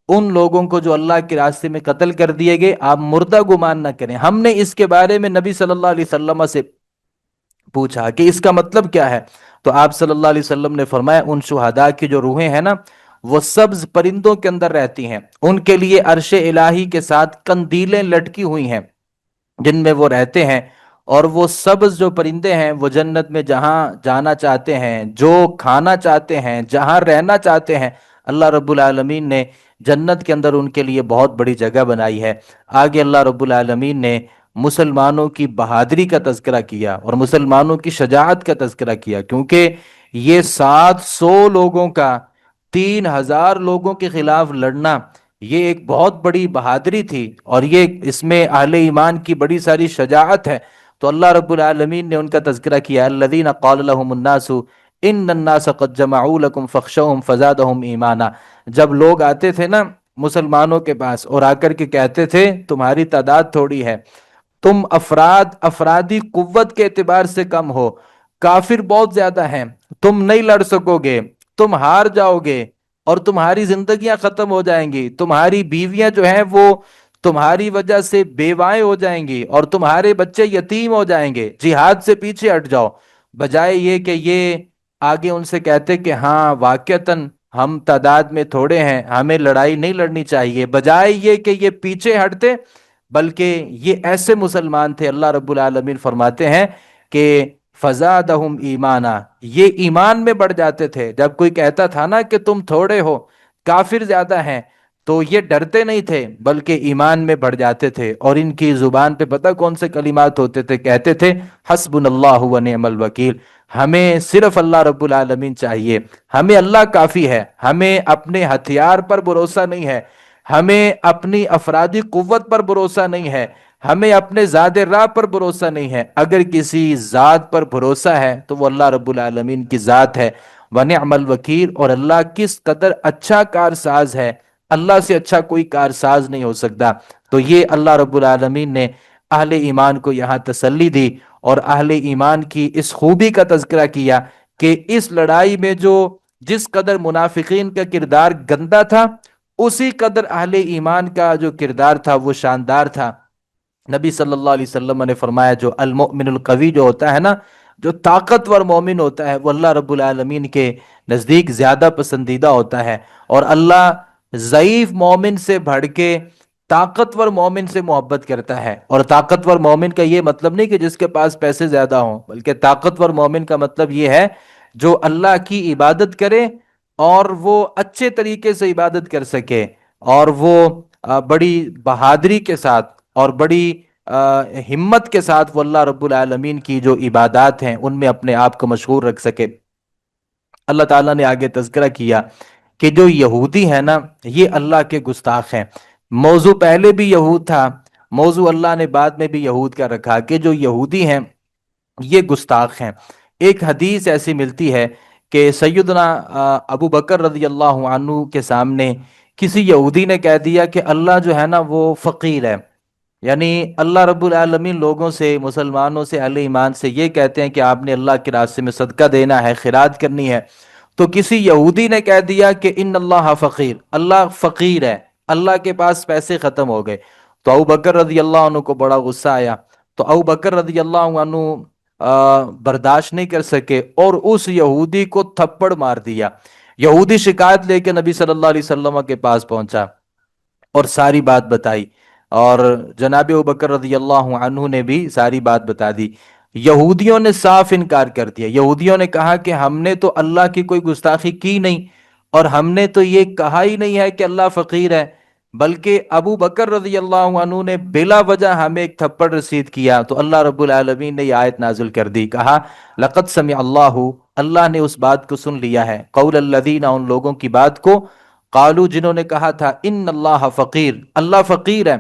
ان لوگوں کو جو اللہ کے راستے میں قتل کر دیے گئے، آپ مردہ گمان نہ کریں۔ ہم نے اس کے بارے میں نبی صلی اللہ علیہ وسلم سے پوچھا کہ اس کا مطلب کیا ہے، تو آپ صلی اللہ علیہ وسلم نے فرمایا ان شہداء کی جو روحیں ہیں نا وہ سبز پرندوں کے اندر رہتی ہیں، ان کے لیے عرش الہی کے ساتھ قندیلیں لٹکی ہوئی ہیں جن میں وہ رہتے ہیں، اور وہ سبز جو پرندے ہیں وہ جنت میں جہاں جانا چاہتے ہیں، جو کھانا چاہتے ہیں، جہاں رہنا چاہتے ہیں، اللہ رب العالمین نے جنت کے اندر ان کے لیے بہت بڑی جگہ بنائی ہے۔ آگے اللہ رب العالمین نے مسلمانوں کی بہادری کا تذکرہ کیا اور مسلمانوں کی شجاعت کا تذکرہ کیا، کیونکہ یہ 700 لوگوں کا 3000 لوگوں کے خلاف لڑنا یہ ایک بہت بڑی بہادری تھی، اور یہ اس میں اہل ایمان کی بڑی ساری شجاعت ہے۔ تو اللہ رب العالمین نے ان کا تذکرہ کیا، الذین قال لهم الناس ان الناس قد جمعوا لكم فاخشوهم فزادهم ایمانا۔ جب لوگ آتے تھے نا مسلمانوں کے پاس اور آ کر کے کہتے تھے تمہاری تعداد تھوڑی ہے، تم افرادی قوت کے اعتبار سے کم ہو، کافر بہت زیادہ ہیں، تم نہیں لڑ سکو گے، تم ہار جاؤ گے، اور تمہاری زندگیاں ختم ہو جائیں گی، تمہاری بیویاں جو ہیں وہ تمہاری وجہ سے بیوائیں ہو جائیں گی، اور تمہارے بچے یتیم ہو جائیں گے، جہاد سے پیچھے ہٹ جاؤ۔ بجائے یہ کہ یہ آگے ان سے کہتے کہ ہاں واقعتاً ہم تعداد میں تھوڑے ہیں، ہمیں لڑائی نہیں لڑنی چاہیے، بجائے یہ کہ یہ پیچھے ہٹتے، بلکہ یہ ایسے مسلمان تھے، اللہ رب العالمین فرماتے ہیں کہ فزادہم ایمانا، یہ ایمان میں بڑھ جاتے تھے۔ جب کوئی کہتا تھا نا کہ تم تھوڑے ہو، کافر زیادہ ہیں، تو یہ ڈرتے نہیں تھے بلکہ ایمان میں بڑھ جاتے تھے، اور ان کی زبان پہ پتہ کون سے کلمات ہوتے تھے؟ کہتے تھے حسبنا اللہ و نعم الوکیل، ہمیں صرف اللہ رب العالمین چاہیے، ہمیں اللہ کافی ہے، ہمیں اپنے ہتھیار پر بھروسہ نہیں ہے، ہمیں اپنی افرادی قوت پر بھروسہ نہیں ہے، ہمیں اپنے ذات راہ پر بھروسہ نہیں ہے۔ اگر کسی ذات پر بھروسہ ہے تو وہ اللہ رب العالمین کی ذات ہے، ونعم الوکیل، اور اللہ کس قدر اچھا کارساز ہے، اللہ سے اچھا کوئی کارساز نہیں ہو سکتا۔ تو یہ اللہ رب العالمین نے اہل ایمان کو یہاں تسلی دی، اور اہل ایمان کی اس خوبی کا تذکرہ کیا کہ اس لڑائی میں جس قدر منافقین کا کردار گندا تھا، اسی قدر اہل ایمان کا جو کردار تھا وہ شاندار تھا۔ نبی صلی اللہ علیہ وسلم نے فرمایا جو المؤمن القوی جو ہوتا ہے نا، جو طاقتور مومن ہوتا ہے، وہ اللہ رب العالمین کے نزدیک زیادہ پسندیدہ ہوتا ہے، اور اللہ ضعیف مومن سے بڑھ کے طاقتور مومن سے محبت کرتا ہے۔ اور طاقتور مومن کا یہ مطلب نہیں کہ جس کے پاس پیسے زیادہ ہوں، بلکہ طاقتور مومن کا مطلب یہ ہے جو اللہ کی عبادت کرے اور وہ اچھے طریقے سے عبادت کر سکے، اور وہ بڑی بہادری کے ساتھ اور بڑی ہمت کے ساتھ وہ اللہ رب العالمین کی جو عبادات ہیں ان میں اپنے آپ کو مشغول رکھ سکے۔ اللہ تعالیٰ نے آگے تذکرہ کیا کہ جو یہودی ہیں نا، یہ اللہ کے گستاخ ہیں۔ موضوع پہلے بھی یہود تھا، موضوع اللہ نے بعد میں بھی یہود کا رکھا کہ جو یہودی ہیں یہ گستاخ ہیں۔ ایک حدیث ایسی ملتی ہے کہ سیدنا ابو بکر رضی اللہ عنہ کے سامنے کسی یہودی نے کہہ دیا کہ اللہ جو ہے نا وہ فقیر ہے، یعنی اللہ رب العالمین لوگوں سے، مسلمانوں سے، اہل ایمان سے یہ کہتے ہیں کہ آپ نے اللہ کے راستے میں صدقہ دینا ہے، خیرات کرنی ہے۔ تو کسی یہودی نے کہہ دیا کہ ان اللہ فقیر، اللہ فقیر ہے، اللہ کے پاس پیسے ختم ہو گئے۔ تو ابو بکر رضی اللہ عنہ کو بڑا غصہ آیا، تو ابو بکر رضی اللہ عنہ برداشت نہیں کر سکے اور اس یہودی کو تھپڑ مار دیا۔ یہودی شکایت لے کے نبی صلی اللہ علیہ وسلم کے پاس پہنچا اور ساری بات بتائی، اور جناب ابوبکر رضی اللہ عنہ نے بھی ساری بات بتا دی۔ یہودیوں نے صاف انکار کر دیا، یہودیوں نے کہا کہ ہم نے تو اللہ کی کوئی گستاخی کی نہیں، اور ہم نے تو یہ کہا ہی نہیں ہے کہ اللہ فقیر ہے، بلکہ ابو بکر رضی اللہ عنہ نے بلا وجہ ہمیں ایک تھپڑ رسید کیا۔ تو اللہ رب العالمین نے یہ آیت نازل کر دی، کہا لقد سمع اللہ، اللہ نے اس بات کو سن لیا ہے، قول الذین، ان لوگوں کی بات کو، قالو جنہوں نے کہا تھا ان اللہ فقیر، اللہ فقیر ہے،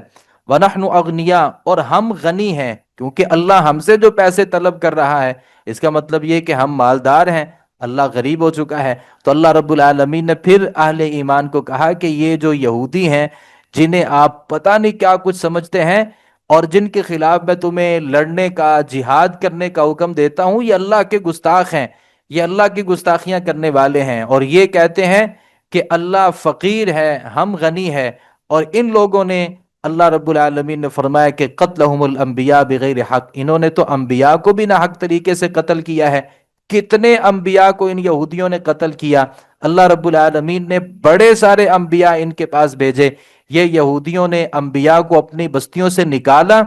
ونحن اغنیاء، اور ہم غنی ہیں، کیونکہ اللہ ہم سے جو پیسے طلب کر رہا ہے اس کا مطلب یہ کہ ہم مالدار ہیں، اللہ غریب ہو چکا ہے۔ تو اللہ رب العالمین نے پھر اہل ایمان کو کہا کہ یہ جو یہودی ہیں جنہیں آپ پتہ نہیں کیا کچھ سمجھتے ہیں اور جن کے خلاف میں تمہیں لڑنے کا، جہاد کرنے کا حکم دیتا ہوں، یہ اللہ کے گستاخ ہیں، یہ اللہ کی گستاخیاں کرنے والے ہیں، اور یہ کہتے ہیں کہ اللہ فقیر ہے، ہم غنی ہے۔ اور ان لوگوں نے، اللہ رب العالمین نے فرمایا کہ قتلہم الانبیاء بغیر حق، انہوں نے تو انبیاء کو بھی ناحق طریقے سے قتل کیا ہے۔ کتنے انبیاء کو ان یہودیوں نے قتل کیا، اللہ رب العالمین نے بڑے سارے انبیاء ان کے پاس بھیجے، یہ یہودیوں نے انبیاء کو اپنی بستیوں سے نکالا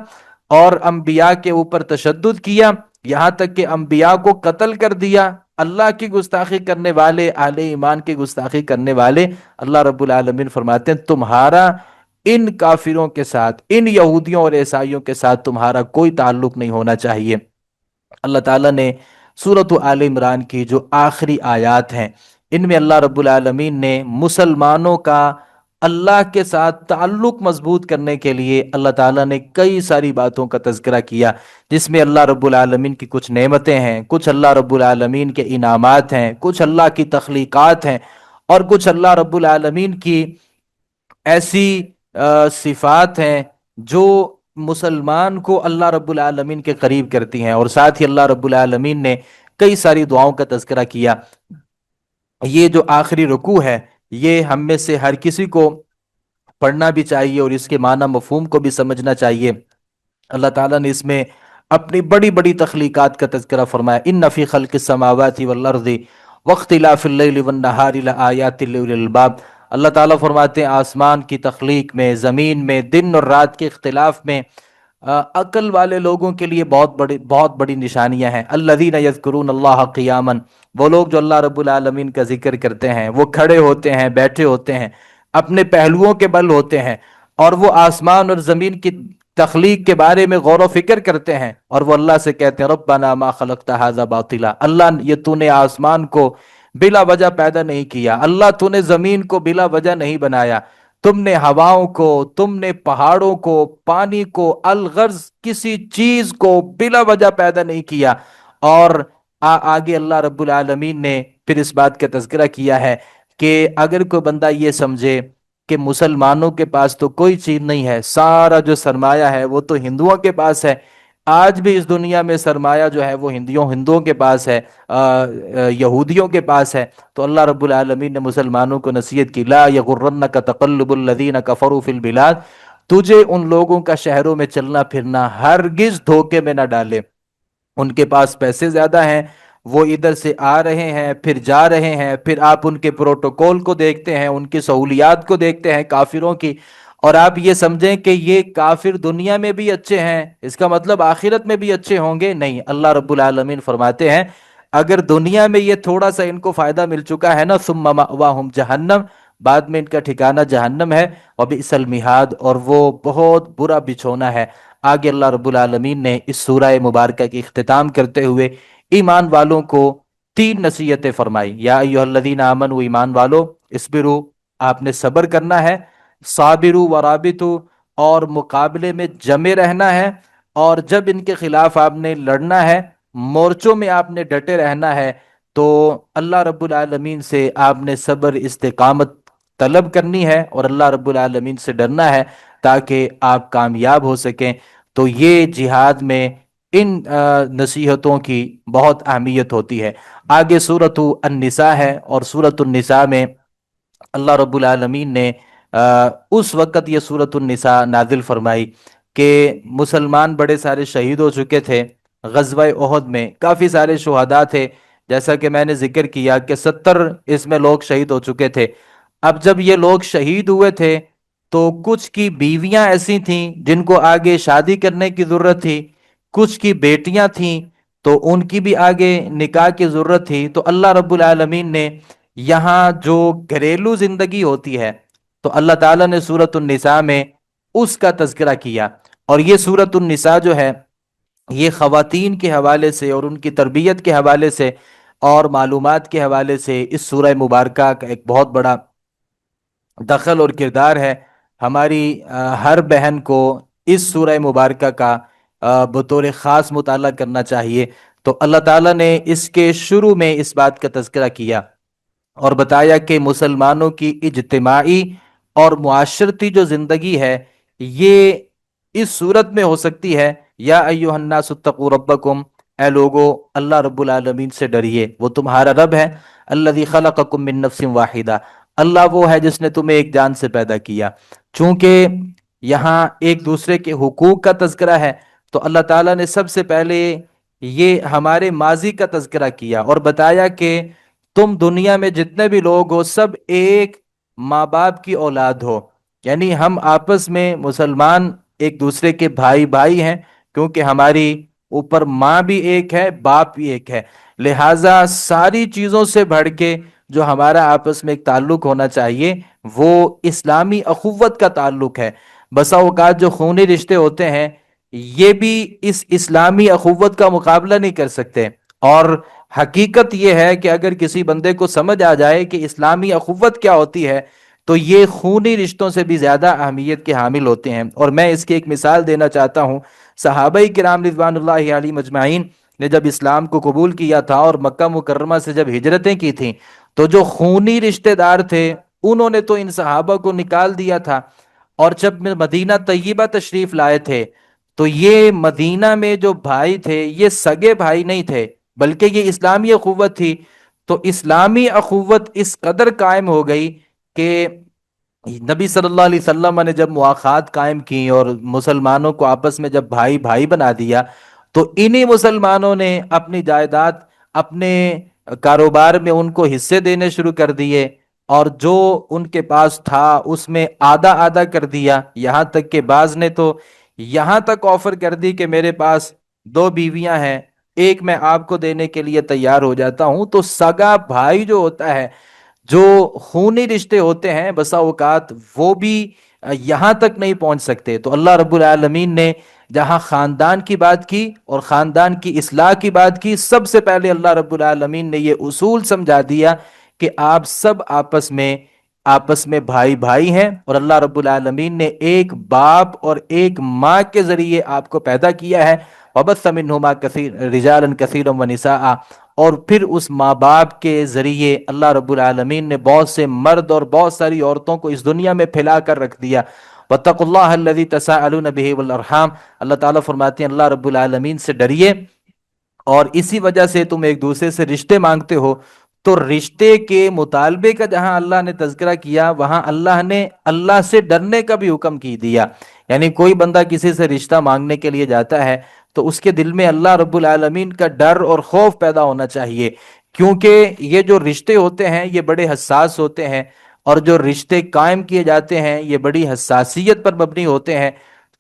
اور انبیاء کے اوپر تشدد کیا، یہاں تک کہ انبیاء کو قتل کر دیا۔ اللہ کی گستاخی کرنے والے، اہل ایمان کی گستاخی کرنے والے، اللہ رب العالمین فرماتے ہیں تمہارا ان کافروں کے ساتھ، ان یہودیوں اور عیسائیوں کے ساتھ تمہارا کوئی تعلق نہیں ہونا چاہیے۔ اللہ تعالیٰ نے سورۃ آل عمران کی جو آخری آیات ہیں ان میں اللہ رب العالمین نے مسلمانوں کا اللہ کے ساتھ تعلق مضبوط کرنے کے لیے اللہ تعالیٰ نے کئی ساری باتوں کا تذکرہ کیا، جس میں اللہ رب العالمین کی کچھ نعمتیں ہیں، کچھ اللہ رب العالمین کے انعامات ہیں، کچھ اللہ کی تخلیقات ہیں، اور کچھ اللہ رب العالمین کی ایسی صفات ہیں جو مسلمان کو اللہ رب العالمین کے قریب کرتی ہیں۔ اور ساتھ ہی اللہ رب العالمین نے کئی ساری دعاؤں کا تذکرہ کیا۔ یہ جو آخری رکوع ہے، یہ ہم میں سے ہر کسی کو پڑھنا بھی چاہیے اور اس کے معنی مفہوم کو بھی سمجھنا چاہیے۔ اللہ تعالیٰ نے اس میں اپنی بڑی بڑی تخلیقات کا تذکرہ فرمایا، ان فی خلق السماوات والارض واختلاف اللیل والنہار لآیات لأولی الالباب۔ اللہ تعالیٰ فرماتے ہیں آسمان کی تخلیق میں، زمین میں، دن اور رات کے اختلاف میں عقل والے لوگوں کے لیے بہت بڑی نشانیاں ہیں۔ الذین یذکرون اللہ قیاما، وہ لوگ جو اللہ رب العالمین کا ذکر کرتے ہیں، وہ کھڑے ہوتے ہیں، بیٹھے ہوتے ہیں، اپنے پہلوؤں کے بل ہوتے ہیں، اور وہ آسمان اور زمین کی تخلیق کے بارے میں غور و فکر کرتے ہیں، اور وہ اللہ سے کہتے ہیں ربنا ما خلقت ھذا باطلا، اللہ یہ تو نے آسمان کو بلا وجہ پیدا نہیں کیا، اللہ تو نے زمین کو بلا وجہ نہیں بنایا، تم نے ہواؤں کو، تم نے پہاڑوں کو، پانی کو، الغرض کسی چیز کو بلا وجہ پیدا نہیں کیا۔ اور آگے اللہ رب العالمین نے پھر اس بات کا تذکرہ کیا ہے کہ اگر کوئی بندہ یہ سمجھے کہ مسلمانوں کے پاس تو کوئی چیز نہیں ہے، سارا جو سرمایہ ہے وہ تو ہندوؤں کے پاس ہے، آج بھی اس دنیا میں سرمایہ جو ہے وہ ہندوؤں کے پاس ہے، یہودیوں کے پاس ہے، تو اللہ رب العالمین نے مسلمانوں کو نصیحت کی، لا یغرنک تقلب الذین کفروا فی البلاد، تجھے ان لوگوں کا شہروں میں چلنا پھرنا ہرگز دھوکے میں نہ ڈالے، ان کے پاس پیسے زیادہ ہیں، وہ ادھر سے آ رہے ہیں پھر جا رہے ہیں، پھر آپ ان کے پروٹوکول کو دیکھتے ہیں، ان کی سہولیات کو دیکھتے ہیں کافروں کی، اور آپ یہ سمجھیں کہ یہ کافر دنیا میں بھی اچھے ہیں، اس کا مطلب آخرت میں بھی اچھے ہوں گے؟ نہیں، اللہ رب العالمین فرماتے ہیں اگر دنیا میں یہ تھوڑا سا ان کو فائدہ مل چکا ہے نا، ثم مأواہم جہنم، بعد میں ان کا ٹھکانہ جہنم ہے، وبئس المہاد، اور وہ بہت برا بچھونا ہے۔ آگے اللہ رب العالمین نے اس سورہ مبارکہ کی اختتام کرتے ہوئے ایمان والوں کو 3 نصیحتیں فرمائی، یا ایھا الذین آمنوا، ایمان والو، اصبروا، آپ نے صبر کرنا ہے، صابروا ورابطوا، اور مقابلے میں جمے رہنا ہے، اور جب ان کے خلاف آپ نے لڑنا ہے، مورچوں میں آپ نے ڈٹے رہنا ہے، تو اللہ رب العالمین سے آپ نے صبر استقامت طلب کرنی ہے، اور اللہ رب العالمین سے ڈرنا ہے تاکہ آپ کامیاب ہو سکیں۔ تو یہ جہاد میں ان نصیحتوں کی بہت اہمیت ہوتی ہے۔ آگے سورۃ النساء ہے، اور سورۃ النساء میں اللہ رب العالمین نے اس وقت یہ سورۃ النساء نازل فرمائی کہ مسلمان بڑے سارے شہید ہو چکے تھے، غزوہ احد میں کافی سارے شہداء تھے، جیسا کہ میں نے ذکر کیا کہ 70 اس میں لوگ شہید ہو چکے تھے۔ اب جب یہ لوگ شہید ہوئے تھے تو کچھ کی بیویاں ایسی تھیں جن کو آگے شادی کرنے کی ضرورت تھی، کچھ کی بیٹیاں تھیں تو ان کی بھی آگے نکاح کی ضرورت تھی، تو اللہ رب العالمین نے یہاں جو گھریلو زندگی ہوتی ہے تو اللہ تعالیٰ نے سورۃ النساء میں اس کا تذکرہ کیا، اور یہ سورۃ النساء جو ہے یہ خواتین کے حوالے سے اور ان کی تربیت کے حوالے سے اور معلومات کے حوالے سے اس سورہ مبارکہ کا ایک بہت بڑا دخل اور کردار ہے۔ ہماری ہر بہن کو اس سورہ مبارکہ کا بطور خاص مطالعہ کرنا چاہیے۔ تو اللہ تعالیٰ نے اس کے شروع میں اس بات کا تذکرہ کیا اور بتایا کہ مسلمانوں کی اجتماعی اور معاشرتی جو زندگی ہے یہ اس صورت میں ہو سکتی ہے، یا ایھا الناس اتقوا ربکم، اے لوگو اللہ رب العالمین سے ڈریے، وہ تمہارا رب ہے، الذی خلقکم من نفس واحدہ، اللہ وہ ہے جس نے تمہیں ایک جان سے پیدا کیا۔ چونکہ یہاں ایک دوسرے کے حقوق کا تذکرہ ہے تو اللہ تعالیٰ نے سب سے پہلے یہ ہمارے ماضی کا تذکرہ کیا اور بتایا کہ تم دنیا میں جتنے بھی لوگ ہو سب ایک ماں باپ کی اولاد ہو، یعنی ہم آپس میں مسلمان ایک دوسرے کے بھائی بھائی ہیں، کیونکہ ہماری اوپر ماں بھی ایک ہے، باپ بھی ایک ہے، لہٰذا ساری چیزوں سے بڑھ کے جو ہمارا آپس میں ایک تعلق ہونا چاہیے وہ اسلامی اخوت کا تعلق ہے۔ بسا اوقات جو خونی رشتے ہوتے ہیں یہ بھی اس اسلامی اخوت کا مقابلہ نہیں کر سکتے، اور حقیقت یہ ہے کہ اگر کسی بندے کو سمجھ آ جائے کہ اسلامی اخوت کیا ہوتی ہے تو یہ خونی رشتوں سے بھی زیادہ اہمیت کے حامل ہوتے ہیں۔ اور میں اس کی ایک مثال دینا چاہتا ہوں۔ صحابہ کرام رضوان اللہ علیہم اجمعین نے جب اسلام کو قبول کیا تھا اور مکہ مکرمہ سے جب ہجرتیں کی تھیں، تو جو خونی رشتہ دار تھے انہوں نے تو ان صحابہ کو نکال دیا تھا، اور جب مدینہ طیبہ تشریف لائے تھے تو یہ مدینہ میں جو بھائی تھے یہ سگے بھائی نہیں تھے، بلکہ یہ اسلامی اخوت تھی۔ تو اسلامی اخوت اس قدر قائم ہو گئی کہ نبی صلی اللہ علیہ وسلم نے جب مواخات قائم کی اور مسلمانوں کو آپس میں جب بھائی بھائی بنا دیا، تو انہی مسلمانوں نے اپنی جائیداد، اپنے کاروبار میں ان کو حصے دینے شروع کر دیے، اور جو ان کے پاس تھا اس میں آدھا آدھا کر دیا۔ یہاں تک کہ بعض نے تو یہاں تک آفر کر دی کہ میرے پاس 2 بیویاں ہیں، ایک میں آپ کو دینے کے لیے تیار ہو جاتا ہوں۔ تو سگا بھائی جو ہوتا ہے، جو خونی رشتے ہوتے ہیں، بسا اوقات وہ بھی یہاں تک نہیں پہنچ سکتے۔ تو اللہ رب العالمین نے جہاں خاندان کی بات کی اور خاندان کی اصلاح کی بات کی، سب سے پہلے اللہ رب العالمین نے یہ اصول سمجھا دیا کہ آپ سب آپس میں بھائی بھائی ہیں، اور اللہ رب العالمین نے ایک باپ اور ایک ماں کے ذریعے آپ کو پیدا کیا ہے۔ وَبَثَّ مِنْهُمَا رِجَالًا كَثِيرًا وَنِسَاءً، اور پھر اس ماں باپ کے ذریعے اللہ رب العالمین نے بہت سے مرد اور بہت ساری عورتوں کو اس دنیا میں پھیلا کر رکھ دیا۔ وَاتَّقُوا اللَّهَ الَّذِي تَسَاءَلُونَ بِهِ وَالْأَرْحَامَ، اللہ تعالیٰ فرماتے ہیں اللہ رب العالمین سے ڈریے، اور اسی وجہ سے تم ایک دوسرے سے رشتے مانگتے ہو۔ تو رشتے کے مطالبے کا جہاں اللہ نے تذکرہ کیا، وہاں اللہ نے اللہ سے ڈرنے کا بھی حکم کی دیا۔ یعنی کوئی بندہ کسی سے رشتہ مانگنے کے لیے جاتا ہے تو اس کے دل میں اللہ رب العالمین کا ڈر اور خوف پیدا ہونا چاہیے، کیونکہ یہ جو رشتے ہوتے ہیں یہ بڑے حساس ہوتے ہیں، اور جو رشتے قائم کیے جاتے ہیں یہ بڑی حساسیت پر مبنی ہوتے ہیں۔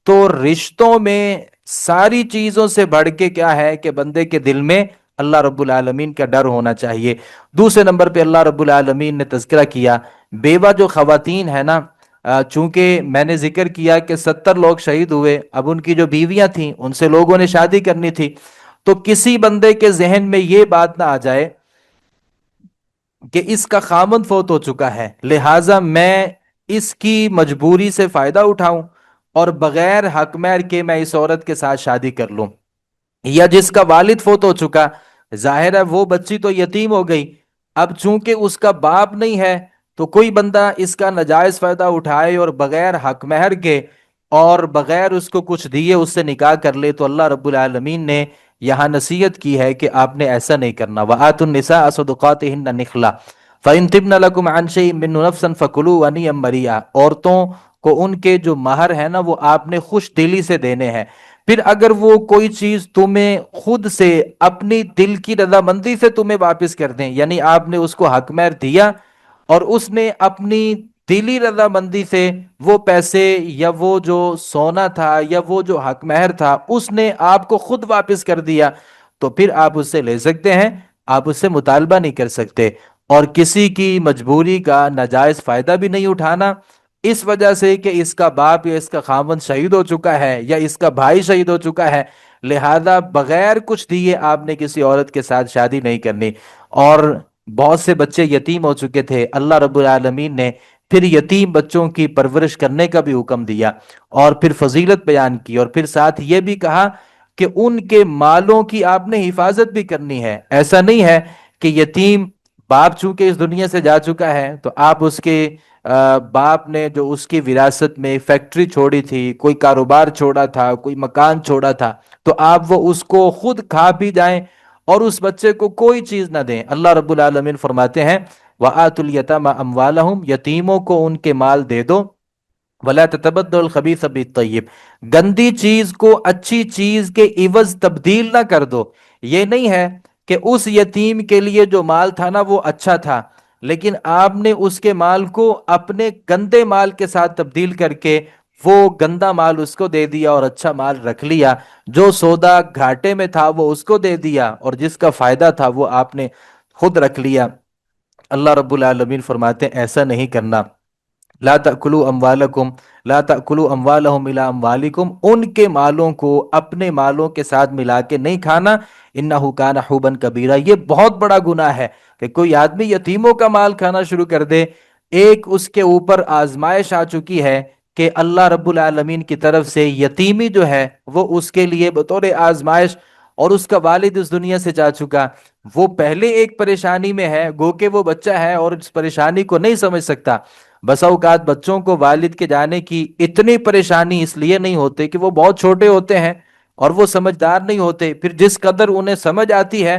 تو رشتوں میں ساری چیزوں سے بڑھ کے کیا ہے کہ بندے کے دل میں اللہ رب العالمین کا ڈر ہونا چاہیے۔ دوسرے نمبر پہ اللہ رب العالمین نے تذکرہ کیا بیوہ جو خواتین ہیں نا، چونکہ میں نے ذکر کیا کہ 70 لوگ شہید ہوئے، اب ان کی جو بیویاں تھیں ان سے لوگوں نے شادی کرنی تھی، تو کسی بندے کے ذہن میں یہ بات نہ آ جائے کہ اس کا خامند فوت ہو چکا ہے، لہٰذا میں اس کی مجبوری سے فائدہ اٹھاؤں اور بغیر حق مہر کے میں اس عورت کے ساتھ شادی کر لوں۔ یا جس کا والد فوت ہو چکا، ظاہر ہے وہ بچی تو یتیم ہو گئی، اب چونکہ اس کا باپ نہیں ہے تو کوئی بندہ اس کا ناجائز فائدہ اٹھائے اور بغیر حق مہر کے اور بغیر اس کو کچھ دیے اس سے نکاح کر لے، تو اللہ رب العالمین نے یہاں نصیحت کی ہے کہ آپ نے ایسا نہیں کرنا۔ وَآتُوا النِّسَاءَ صَدُقَاتِهِنَّ نِخْلَةً فَإِن طِبْنَ لَكُمْ عَنْ شَيْءٍ مِّنْهُ نَفْسًا فَكُلُوهُ هَنِيئًا مَرِيئًا، عورتوں کو ان کے جو مہر ہے نا وہ آپ نے خوش دلی سے دینے ہیں۔ پھر اگر وہ کوئی چیز تمہیں خود سے اپنی دل کی رضامندی سے تمہیں واپس کر دیں، یعنی آپ نے اس کو حق مہر دیا اور اس نے اپنی دلی رضامندی سے وہ پیسے یا وہ جو سونا تھا یا وہ جو حق مہر تھا اس نے آپ کو خود واپس کر دیا، تو پھر آپ اس سے لے سکتے ہیں، آپ اس سے مطالبہ نہیں کر سکتے۔ اور کسی کی مجبوری کا ناجائز فائدہ بھی نہیں اٹھانا اس وجہ سے کہ اس کا باپ یا اس کا خاوند شہید ہو چکا ہے یا اس کا بھائی شہید ہو چکا ہے، لہذا بغیر کچھ دیے آپ نے کسی عورت کے ساتھ شادی نہیں کرنی۔ اور بہت سے بچے یتیم ہو چکے تھے، اللہ رب العالمین نے پھر یتیم بچوں کی پرورش کرنے کا بھی حکم دیا اور پھر فضیلت بیان کی، اور پھر ساتھ یہ بھی کہا کہ ان کے مالوں کی آپ نے حفاظت بھی کرنی ہے۔ ایسا نہیں ہے کہ یتیم باپ چونکہ اس دنیا سے جا چکا ہے تو آپ اس کے باپ نے جو اس کی وراثت میں فیکٹری چھوڑی تھی، کوئی کاروبار چھوڑا تھا، کوئی مکان چھوڑا تھا، تو آپ وہ اس کو خود کھا پی جائیں اور اس بچے کو کوئی چیز نہ دیں۔ اللہ رب العالمین فرماتے ہیں وَآتُوا الْيَتَامَ أَمْوَالَهُمْ، یتیموں کو ان کے مال دے دو، وَلَا تَتَبَدَّلُوا الْخَبِيثَ بِالطَّيِّبِ، گندی چیز کو اچھی چیز کے عوض تبدیل نہ کر دو۔ یہ نہیں ہے کہ اس یتیم کے لیے جو مال تھا نا وہ اچھا تھا، لیکن آپ نے اس کے مال کو اپنے گندے مال کے ساتھ تبدیل کر کے وہ گندا مال اس کو دے دیا اور اچھا مال رکھ لیا۔ جو سودا گھاٹے میں تھا وہ اس کو دے دیا اور جس کا فائدہ تھا وہ آپ نے خود رکھ لیا۔ اللہ رب العالمین فرماتے ہیں ایسا نہیں کرنا۔ لا تأکلوا اموالکم لا تأکلوا اموالہم الی اموالکم، ان کے مالوں کو اپنے مالوں کے ساتھ ملا کے نہیں کھانا، انہ کان حوبا کبیرہ، یہ بہت بڑا گناہ ہے کہ کوئی آدمی یتیموں کا مال کھانا شروع کر دے۔ ایک اس کے اوپر آزمائش آ چکی ہے کہ اللہ رب العالمین کی طرف سے یتیمی جو ہے وہ اس کے لیے بطور آزمائش، اور اس کا والد اس دنیا سے جا چکا، وہ پہلے ایک پریشانی میں ہے، گو کہ وہ بچہ ہے اور اس پریشانی کو نہیں سمجھ سکتا۔ بسا اوقات بچوں کو والد کے جانے کی اتنی پریشانی اس لیے نہیں ہوتے کہ وہ بہت چھوٹے ہوتے ہیں اور وہ سمجھدار نہیں ہوتے، پھر جس قدر انہیں سمجھ آتی ہے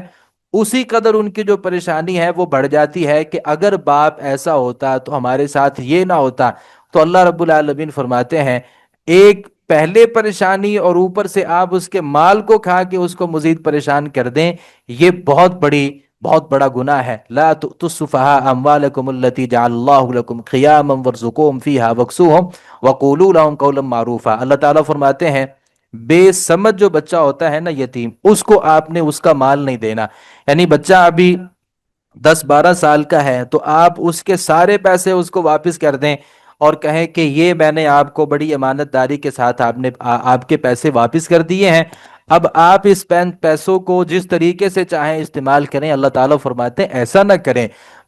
اسی قدر ان کی جو پریشانی ہے وہ بڑھ جاتی ہے کہ اگر باپ ایسا ہوتا تو ہمارے ساتھ یہ نہ ہوتا۔ تو اللہ رب العالمین فرماتے ہیں ایک پہلے پریشانی اور اوپر سے آپ اس کے مال کو کھا کے اس کو مزید پریشان کر دیں، یہ بہت بڑا گناہ ہے۔ لا تؤتوا السفهاء اموالکم التي جعل اللہ لكم قیاما وارزقوهم فيها واکسوهم وقولوا لهم قولا معروفا۔ اللہ تعالیٰ فرماتے ہیں بے سمجھ جو بچہ ہوتا ہے نا یتیم، اس کو آپ نے اس کا مال نہیں دینا، یعنی بچہ ابھی 10 12 سال کا ہے تو آپ اس کے سارے پیسے اس کو واپس کر دیں اور کہیں کہ یہ میں نے آپ کو بڑی امانت داری کے ساتھ آپ کے پیسے واپس کر دیے ہیں، اب آپ اس پیسوں کو جس طریقے سے چاہیں استعمال کریں۔ اللہ تعالیٰ فرماتے ہیں ایسا نہ کریں،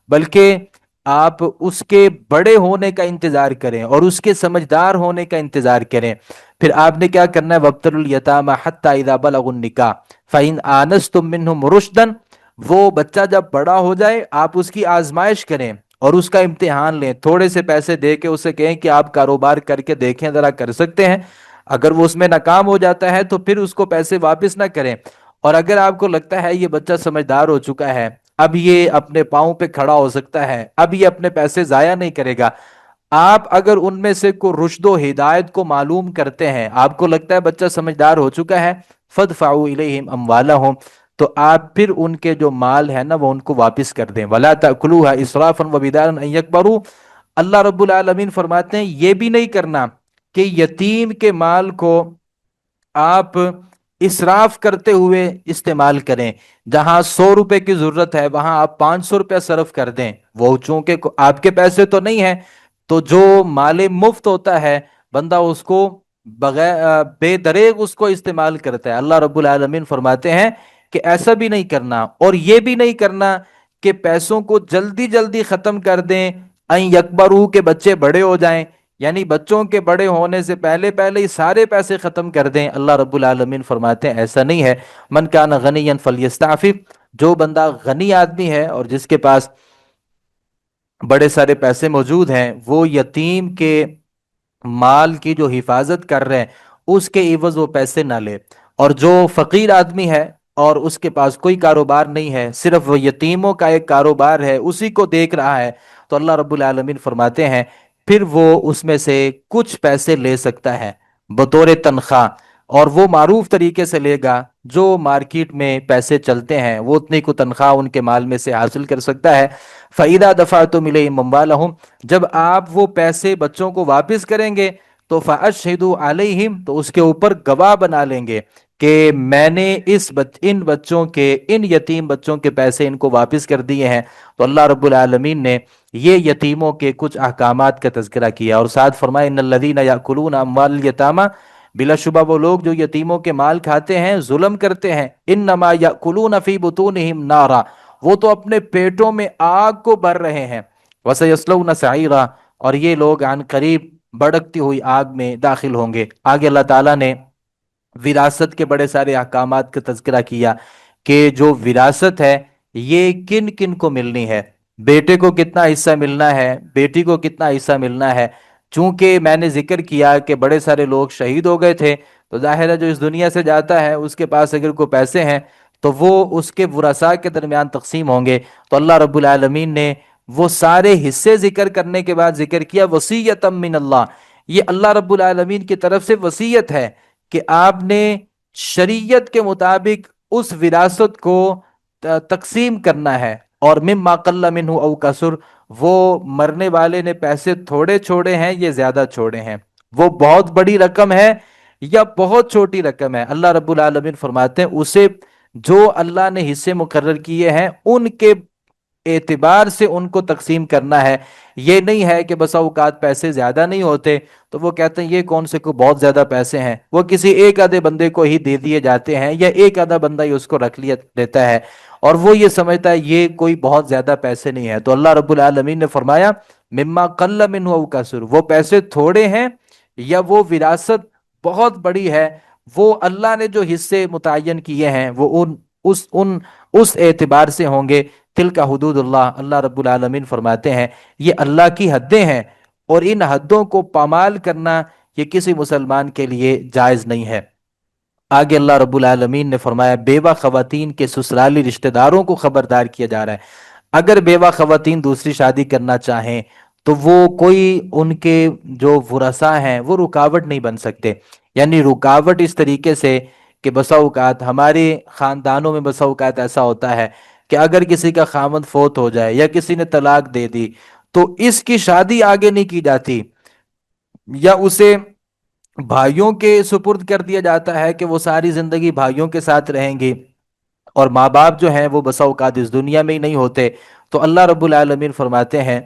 بلکہ آپ اس کے بڑے ہونے کا انتظار کریں اور اس کے سمجھدار ہونے کا انتظار کریں۔ پھر آپ نے کیا کرنا ہے، وَابْتَلُوا الْيَتَامَ حَتَّى إِذَا بَلَغُوا النِّكَاحَ فَإِنْ آنَسْتُم مِّنْهُمْ رُشْدًا، وہ بچہ جب بڑا ہو جائے آپ اس کی آزمائش کریں اور اس کا امتحان لیں، تھوڑے سے پیسے دے کے اسے کہیں کہ آپ کاروبار کر کے دیکھیں ذرا کر سکتے ہیں، اگر وہ اس میں ناکام ہو جاتا ہے تو پھر اس کو پیسے واپس نہ کریں، اور اگر آپ کو لگتا ہے یہ بچہ سمجھدار ہو چکا ہے، اب یہ اپنے پاؤں پہ کھڑا ہو سکتا ہے، اب یہ اپنے پیسے ضائع نہیں کرے گا، آپ اگر ان میں سے کوئی رشد و ہدایت کو معلوم کرتے ہیں، آپ کو لگتا ہے بچہ سمجھدار ہو چکا ہے، فَادْفَعُوا إِلَيْهِمْ أَمْوَالَهُمْ، تو آپ پھر ان کے جو مال ہے نا وہ ان کو واپس کر دیں۔ وَلَا تَأْكُلُوهَا إِسْرَافًا وَبِدَارًا أَن يَكْبَرُوا، اللہ رب العالمین فرماتے ہیں یہ بھی نہیں کرنا کہ یتیم کے مال کو آپ اسراف کرتے ہوئے استعمال کریں، جہاں 100 روپے کی ضرورت ہے وہاں آپ 500 روپے صرف کر دیں، وہ چونکہ آپ کے پیسے تو نہیں ہیں، تو جو مال مفت ہوتا ہے بندہ اس کو بغیر بے دریغ اس کو استعمال کرتا ہے۔ اللہ رب العالمین فرماتے ہیں کہ ایسا بھی نہیں کرنا، اور یہ بھی نہیں کرنا کہ پیسوں کو جلدی جلدی ختم کر دیں، این یکبرو کے بچے بڑے ہو جائیں، یعنی بچوں کے بڑے ہونے سے پہلے پہلے ہی سارے پیسے ختم کر دیں۔ اللہ رب العالمین فرماتے ہیں ایسا نہیں ہے۔ من کان غنیا فلیستعفف، جو بندہ غنی آدمی ہے اور جس کے پاس بڑے سارے پیسے موجود ہیں، وہ یتیم کے مال کی جو حفاظت کر رہے ہیں اس کے عوض وہ پیسے نہ لے، اور جو فقیر آدمی ہے اور اس کے پاس کوئی کاروبار نہیں ہے، صرف وہ یتیموں کا ایک کاروبار ہے اسی کو دیکھ رہا ہے، تو اللہ رب العالمین فرماتے ہیں پھر وہ اس میں سے کچھ پیسے لے سکتا ہے بطور تنخواہ، اور وہ معروف طریقے سے لے گا، جو مارکیٹ میں پیسے چلتے ہیں وہ اتنی کو تنخواہ ان کے مال میں سے حاصل کر سکتا ہے۔ فَإِذَا دَفَعْتُمْ إِلَيْهِمْ أَمْوَالَهُمْ، جب آپ وہ پیسے بچوں کو واپس کریں گے تو فَأَشْهِدُوا عَلَيْهِمْ، تو اس کے اوپر گواہ بنا لیں گے کہ میں نے ان بچوں کے، ان یتیم بچوں کے پیسے ان کو واپس کر دیے ہیں۔ تو اللہ رب العالمین نے یہ یتیموں کے کچھ احکامات کا تذکرہ کیا، اور ساتھ فرمایا ان الذین یاکلون اموال الیتامی، بلا شبہ وہ لوگ جو یتیموں کے مال کھاتے ہیں ظلم کرتے ہیں، انما یاکلون فی بطونہم نارا، وہ تو اپنے پیٹوں میں آگ کو بھر رہے ہیں، وسیصلون سعیرا، اور یہ لوگ عن قریب بھڑکتی ہوئی آگ میں داخل ہوں گے۔ آگے اللہ تعالیٰ نے وراثت کے بڑے سارے احکامات کا تذکرہ کیا کہ جو وراثت ہے یہ کن کن کو ملنی ہے، بیٹے کو کتنا حصہ ملنا ہے، بیٹی کو کتنا حصہ ملنا ہے۔ چونکہ میں نے ذکر کیا کہ بڑے سارے لوگ شہید ہو گئے تھے، تو ظاہر ہے جو اس دنیا سے جاتا ہے اس کے پاس اگر کوئی پیسے ہیں تو وہ اس کے ورثاء کے درمیان تقسیم ہوں گے۔ تو اللہ رب العالمین نے وہ سارے حصے ذکر کرنے کے بعد ذکر کیا وصیۃ من اللہ، یہ اللہ رب العالمین کی طرف سے وصیت ہے کہ آپ نے شریعت کے مطابق اس وراثت کو تقسیم کرنا ہے، اور مما قل منہ او کثر، وہ مرنے والے نے پیسے تھوڑے چھوڑے ہیں یہ زیادہ چھوڑے ہیں، وہ بہت بڑی رقم ہے یا بہت چھوٹی رقم ہے، اللہ رب العالمین فرماتے ہیں اسے جو اللہ نے حصے مقرر کیے ہیں ان کے اعتبار سے ان کو تقسیم کرنا ہے۔ یہ نہیں ہے کہ بسا اوقات پیسے زیادہ نہیں ہوتے تو وہ کہتے ہیں یہ کون سے کو بہت زیادہ پیسے ہیں، وہ کسی ایک آدھے بندے کو ہی دے دیے جاتے ہیں یا ایک آدھا بندہ ہی اس کو رکھ لیتا ہے، اور وہ یہ سمجھتا ہے یہ کوئی بہت زیادہ پیسے نہیں ہے، تو اللہ رب العالمین نے فرمایا مما قل منہ او کثر، وہ پیسے تھوڑے ہیں یا وہ وراثت بہت بڑی ہے، وہ اللہ نے جو حصے متعین کیے ہیں وہ اس اعتبار سے ہوں گے۔ تلک حدود اللہ، اللہ رب العالمین فرماتے ہیں یہ اللہ کی حدیں ہیں، اور ان حدوں کو پامال کرنا یہ کسی مسلمان کے لیے جائز نہیں ہے۔ آگے اللہ رب العالمین نے فرمایا بیوہ خواتین کے سسرالی رشتہ داروں کو خبردار کیا جا رہا ہے، اگر بیوہ خواتین دوسری شادی کرنا چاہیں تو وہ کوئی ان کے جو ورثاء ہیں وہ رکاوٹ نہیں بن سکتے، یعنی رکاوٹ اس طریقے سے کہ بسا اوقات ہمارے خاندانوں میں بسا اوقات ایسا ہوتا ہے کہ اگر کسی کا خامند فوت ہو جائے یا کسی نے طلاق دے دی تو اس کی شادی آگے نہیں کی جاتی، یا اسے بھائیوں کے سپرد کر دیا جاتا ہے کہ وہ ساری زندگی بھائیوں کے ساتھ رہیں گی، اور ماں باپ جو ہیں وہ بسا اوقات اس دنیا میں ہی نہیں ہوتے۔ تو اللہ رب العالمین فرماتے ہیں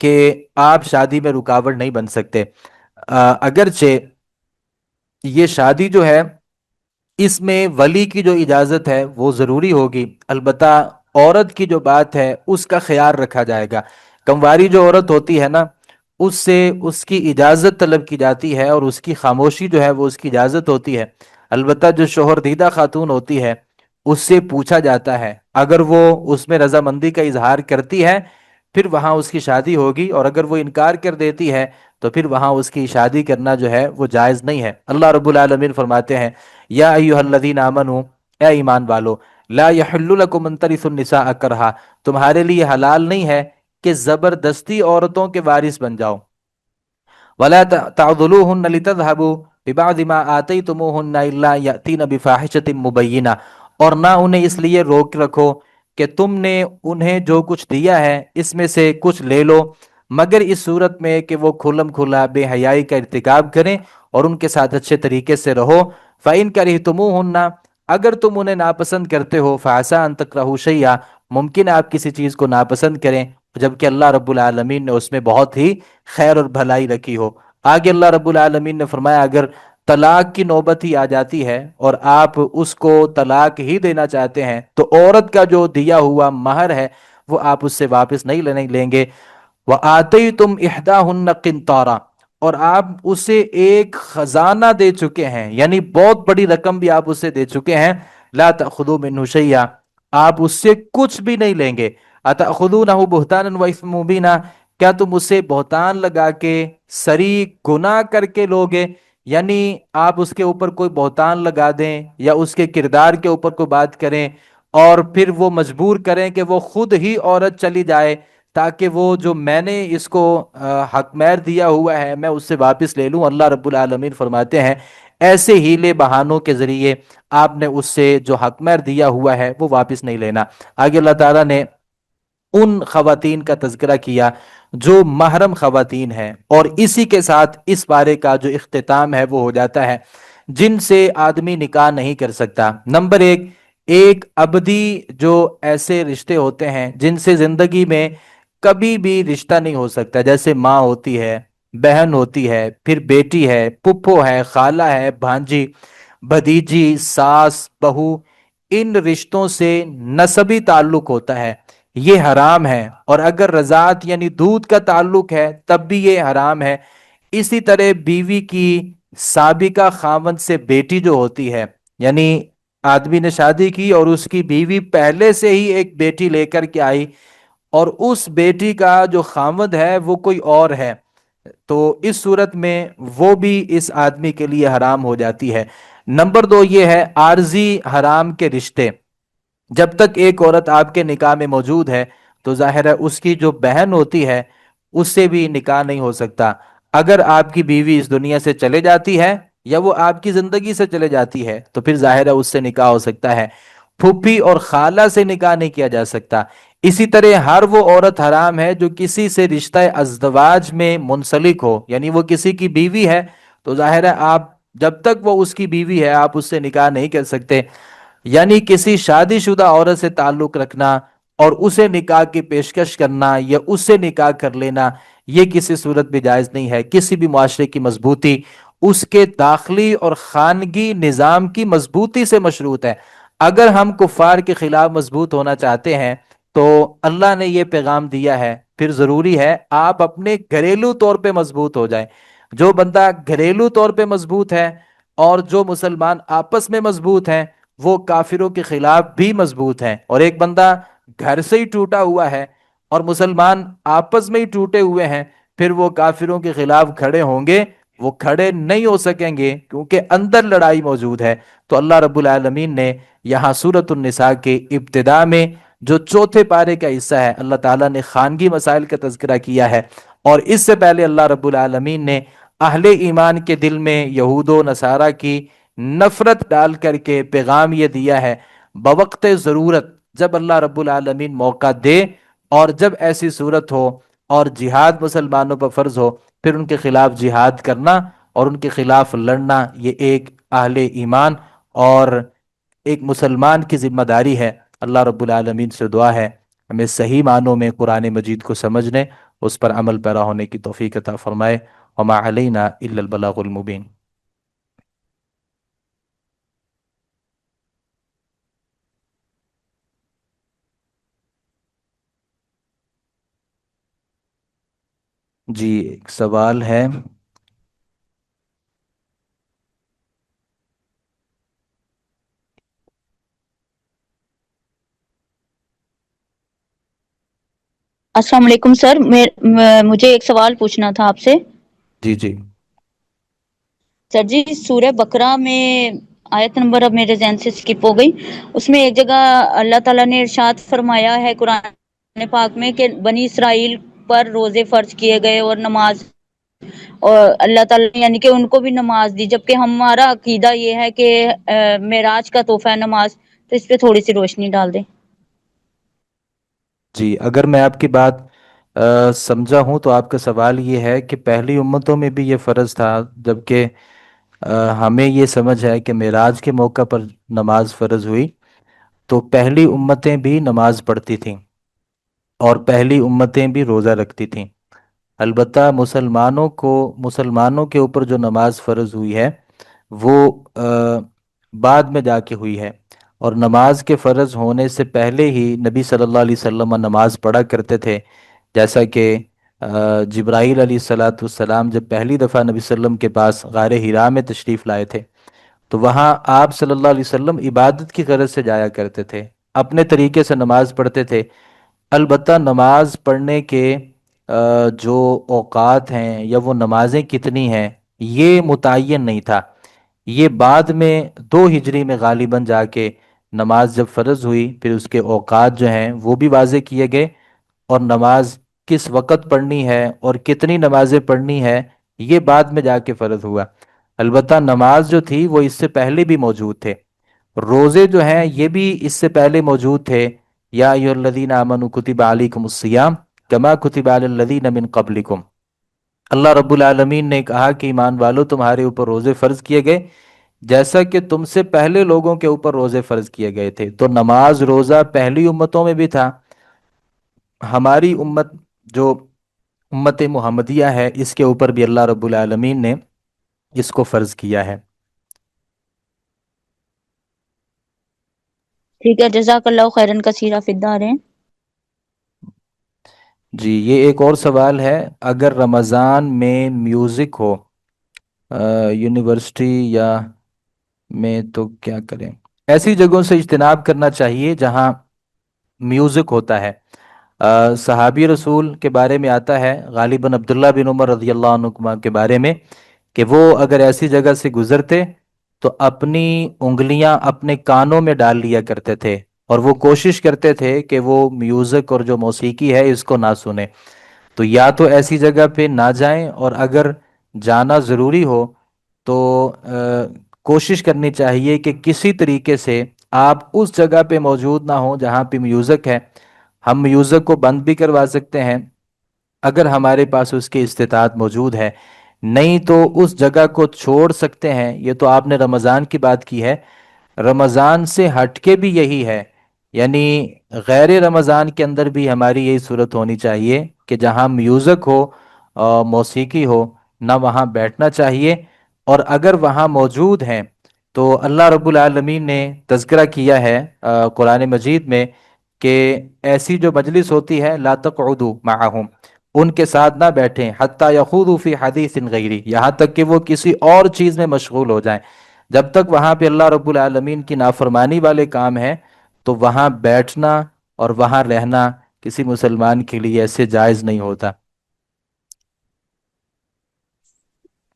کہ آپ شادی میں رکاوٹ نہیں بن سکتے، اگرچہ یہ شادی جو ہے اس میں ولی کی جو اجازت ہے وہ ضروری ہوگی، البتہ عورت کی جو بات ہے اس کا خیال رکھا جائے گا۔ کمواری جو عورت ہوتی ہے نا، اس سے اس کی اجازت طلب کی جاتی ہے، اور اس کی خاموشی جو ہے وہ اس کی اجازت ہوتی ہے، البتہ جو شوہر دیدہ خاتون ہوتی ہے اس سے پوچھا جاتا ہے، اگر وہ اس میں رضامندی کا اظہار کرتی ہے پھر وہاں اس کی شادی ہوگی، اور اگر وہ انکار کر دیتی ہے تو پھر وہاں اس کی شادی کرنا جو ہے وہ جائز نہیں ہے۔ اللہ رب العالمین فرماتے ہیں یا ایھا الذین آمنوا، اے ایمان والو، لا یحل لکم ان ترثوا النساء کرہا، تمہارے لیے حلال نہیں ہے کہ زبردستی عورتوں کے وارث بن جاؤ، ولا تعضلوهن لتذهبوا ببعض ما آتيتموهن الا يأتين بفاحشة مبینہ، اور نہ انہیں اس لیے روک رکھو کہ تم نے انہیں جو کچھ دیا ہے اس میں سے کچھ لے لو، مگر اس صورت میں کہ وہ کھلم کھلا بے حیائی کا ارتکاب کریں اور ان کے ساتھ اچھے طریقے سے رہو۔ فَإِن كَرِهْتُمُوهُنَّ، اگر تم انہیں ناپسند کرتے ہو، فَعَسَىٰ أَن تَكْرَهُوا شَيْئًا، ممکن ہے آپ کسی چیز کو ناپسند کریں جبکہ اللہ رب العالمین نے اس میں بہت ہی خیر اور بھلائی رکھی ہو۔ آگے اللہ رب العالمین نے فرمایا اگر طلاق کی نوبت ہی آ جاتی ہے اور آپ اس کو طلاق ہی دینا چاہتے ہیں تو عورت کا جو دیا ہوا مہر ہے وہ آپ اس سے واپس نہیں لیں گے۔ وَآتَيْتُمْ إِحْدَاهُنَّ قِنْطَارًا، اور آپ اسے ایک خزانہ دے چکے ہیں، یعنی بہت بڑی رقم بھی آپ اسے دے چکے ہیں، لا تأخذوا منه شيئا، آپ اس سے کچھ بھی نہیں لیں گے۔ اتأخذونه بہتانا واثما مبینا، کیا تم اسے بہتان لگا کے سری گناہ کر کے لوگے، یعنی آپ اس کے اوپر کوئی بہتان لگا دیں یا اس کے کردار کے اوپر کوئی بات کریں اور پھر وہ مجبور کریں کہ وہ خود ہی عورت چلی جائے تاکہ وہ جو میں نے اس کو حق مہر دیا ہوا ہے میں اس سے واپس لے لوں۔ اللہ رب العالمین فرماتے ہیں ایسے ہیلے بہانوں کے ذریعے آپ نے اس سے جو حق مہر دیا ہوا ہے وہ واپس نہیں لینا۔ آگے اللہ تعالیٰ نے ان خواتین کا تذکرہ کیا جو محرم خواتین ہیں، اور اسی کے ساتھ اس بارے کا جو اختتام ہے وہ ہو جاتا ہے جن سے آدمی نکاح نہیں کر سکتا۔ نمبر ایک ابدی جو ایسے رشتے ہوتے ہیں جن سے زندگی میں کبھی بھی رشتہ نہیں ہو سکتا، جیسے ماں ہوتی ہے، بہن ہوتی ہے، پھر بیٹی ہے، پھپھو ہے، خالہ ہے، بھانجی، بھتیجی، ساس، بہو، ان رشتوں سے نسبی تعلق ہوتا ہے، یہ حرام ہے، اور اگر رضاعت یعنی دودھ کا تعلق ہے تب بھی یہ حرام ہے۔ اسی طرح بیوی کی سابقہ خاوند سے بیٹی جو ہوتی ہے، یعنی آدمی نے شادی کی اور اس کی بیوی پہلے سے ہی ایک بیٹی لے کر کے آئی اور اس بیٹی کا جو خاوند ہے وہ کوئی اور ہے، تو اس صورت میں وہ بھی اس آدمی کے لیے حرام ہو جاتی ہے۔ نمبر دو یہ ہے عارضی حرام کے رشتے، جب تک ایک عورت آپ کے نکاح میں موجود ہے تو ظاہر ہے اس کی جو بہن ہوتی ہے اس سے بھی نکاح نہیں ہو سکتا۔ اگر آپ کی بیوی اس دنیا سے چلے جاتی ہے یا وہ آپ کی زندگی سے چلے جاتی ہے تو پھر ظاہر ہے اس سے نکاح ہو سکتا ہے، پھوپھی اور خالہ سے نکاح نہیں کیا جا سکتا۔ اسی طرح ہر وہ عورت حرام ہے جو کسی سے رشتہ ازدواج میں منسلک ہو، یعنی وہ کسی کی بیوی ہے تو ظاہر ہے آپ جب تک وہ اس کی بیوی ہے آپ اس سے نکاح نہیں کر سکتے، یعنی کسی شادی شدہ عورت سے تعلق رکھنا اور اسے نکاح کی پیشکش کرنا یا اس سے نکاح کر لینا یہ کسی صورت بھی جائز نہیں ہے۔ کسی بھی معاشرے کی مضبوطی اس کے داخلی اور خانگی نظام کی مضبوطی سے مشروط ہے۔ اگر ہم کفار کے خلاف مضبوط ہونا چاہتے ہیں تو اللہ نے یہ پیغام دیا ہے، پھر ضروری ہے آپ اپنے گھریلو طور پہ مضبوط ہو جائیں۔ جو بندہ گھریلو طور پہ مضبوط ہے اور جو مسلمان آپس میں مضبوط ہیں وہ کافروں کے خلاف بھی مضبوط ہیں، اور ایک بندہ گھر سے ہی ٹوٹا ہوا ہے اور مسلمان آپس میں ہی ٹوٹے ہوئے ہیں، پھر وہ کافروں کے خلاف کھڑے ہوں گے؟ وہ کھڑے نہیں ہو سکیں گے، کیونکہ اندر لڑائی موجود ہے۔ تو اللہ رب العالمین نے یہاں سورۃ النساء کے ابتداء میں جو چوتھے پارے کا حصہ ہے، اللہ تعالیٰ نے خانگی مسائل کا تذکرہ کیا ہے، اور اس سے پہلے اللہ رب العالمین نے اہل ایمان کے دل میں یہود و نصارہ کی نفرت ڈال کر کے پیغام یہ دیا ہے، بوقت ضرورت جب اللہ رب العالمین موقع دے اور جب ایسی صورت ہو اور جہاد مسلمانوں پر فرض ہو، پھر ان کے خلاف جہاد کرنا اور ان کے خلاف لڑنا، یہ ایک اہل ایمان اور ایک مسلمان کی ذمہ داری ہے۔ اللہ رب العالمین سے دعا ہے ہمیں صحیح معنوں میں قرآن مجید کو سمجھنے، اس پر عمل پیرا ہونے کی توفیق عطا فرمائے۔ وما علینا الا البلاغ المبین۔ جی ایک سوال ہے۔ السلام علیکم سر، مجھے ایک سوال پوچھنا تھا آپ سے۔ جی جی سر جی، سورہ بقرہ میں آیت نمبر اب میرے ذہن سے سکپ ہو گئی، اس میں ایک جگہ اللہ تعالیٰ نے ارشاد فرمایا ہے قرآن پاک میں کہ بنی اسرائیل پر روزے فرض کیے گئے اور نماز، اور اللہ تعالیٰ نے یعنی کہ ان کو بھی نماز دی، جبکہ ہمارا عقیدہ یہ ہے کہ معراج کا تحفہ ہے نماز، تو اس پہ تھوڑی سی روشنی ڈال دیں۔ جی، اگر میں آپ کی بات سمجھا ہوں تو آپ کا سوال یہ ہے کہ پہلی امتوں میں بھی یہ فرض تھا، جبکہ ہمیں یہ سمجھ ہے کہ معراج کے موقع پر نماز فرض ہوئی، تو پہلی امتیں بھی نماز پڑھتی تھیں اور پہلی امتیں بھی روزہ رکھتی تھیں۔ البتہ مسلمانوں کے اوپر جو نماز فرض ہوئی ہے وہ بعد میں جا کے ہوئی ہے، اور نماز کے فرض ہونے سے پہلے ہی نبی صلی اللہ علیہ وسلم نماز پڑھا کرتے تھے، جیسا کہ جبرائیل علیہ الصلاۃ والسلام جب پہلی دفعہ نبی صلی اللہ علیہ وسلم کے پاس غار حرا میں تشریف لائے تھے تو وہاں آپ صلی اللہ علیہ وسلم عبادت کی غرض سے جایا کرتے تھے، اپنے طریقے سے نماز پڑھتے تھے۔ البتہ نماز پڑھنے کے جو اوقات ہیں یا وہ نمازیں کتنی ہیں یہ متعین نہیں تھا، یہ بعد میں 2 ہجری میں غالباً جا کے نماز جب فرض ہوئی پھر اس کے اوقات جو ہیں وہ بھی واضح کیے گئے، اور نماز کس وقت پڑھنی ہے اور کتنی نمازیں پڑھنی ہے یہ بعد میں جا کے فرض ہوا۔ البتہ نماز جو تھی وہ اس سے پہلے بھی موجود تھے، روزے جو ہیں یہ بھی اس سے پہلے موجود تھے۔ یا ایھا الذین آمنوا کتب علیکم الصیام کما کتب علی الذین من قبلکم، اللہ رب العالمین نے کہا کہ ایمان والو تمہارے اوپر روزے فرض کیے گئے جیسا کہ تم سے پہلے لوگوں کے اوپر روزے فرض کیے گئے تھے۔ تو نماز روزہ پہلی امتوں میں بھی تھا، ہماری امت جو امت محمدیہ ہے اس کے اوپر بھی اللہ رب العالمین نے اس کو فرض کیا ہے۔ ٹھیک ہے، جزاک اللہ خیرن کثیرہ فی الدارین۔ جی یہ ایک اور سوال ہے، اگر رمضان میں میوزک ہو یونیورسٹی یا میں تو کیا کریں؟ ایسی جگہوں سے اجتناب کرنا چاہیے جہاں میوزک ہوتا ہے۔ صحابی رسول کے بارے میں آتا ہے غالباً عبداللہ بن عمر رضی اللہ عنہ کے بارے میں کہ وہ اگر ایسی جگہ سے گزرتے تو اپنی انگلیاں اپنے کانوں میں ڈال لیا کرتے تھے، اور وہ کوشش کرتے تھے کہ وہ میوزک اور جو موسیقی ہے اس کو نہ سنیں۔ تو یا تو ایسی جگہ پہ نہ جائیں، اور اگر جانا ضروری ہو تو کوشش کرنی چاہیے کہ کسی طریقے سے آپ اس جگہ پہ موجود نہ ہوں جہاں پہ میوزک ہے۔ ہم میوزک کو بند بھی کروا سکتے ہیں اگر ہمارے پاس اس کی استطاعت موجود ہے، نہیں تو اس جگہ کو چھوڑ سکتے ہیں۔ یہ تو آپ نے رمضان کی بات کی ہے، رمضان سے ہٹ کے بھی یہی ہے، یعنی غیر رمضان کے اندر بھی ہماری یہی صورت ہونی چاہیے کہ جہاں میوزک ہو موسیقی ہو نہ وہاں بیٹھنا چاہیے، اور اگر وہاں موجود ہیں تو اللہ رب العالمین نے تذکرہ کیا ہے قرآن مجید میں کہ ایسی جو مجلس ہوتی ہے لا تقعدوا معہم، ان کے ساتھ نہ بیٹھیں، حتی یخوضوا فی حدیث غیری، یہاں تک کہ وہ کسی اور چیز میں مشغول ہو جائیں۔ جب تک وہاں پہ اللہ رب العالمین کی نافرمانی والے کام ہیں تو وہاں بیٹھنا اور وہاں رہنا کسی مسلمان کے لیے ایسے جائز نہیں ہوتا۔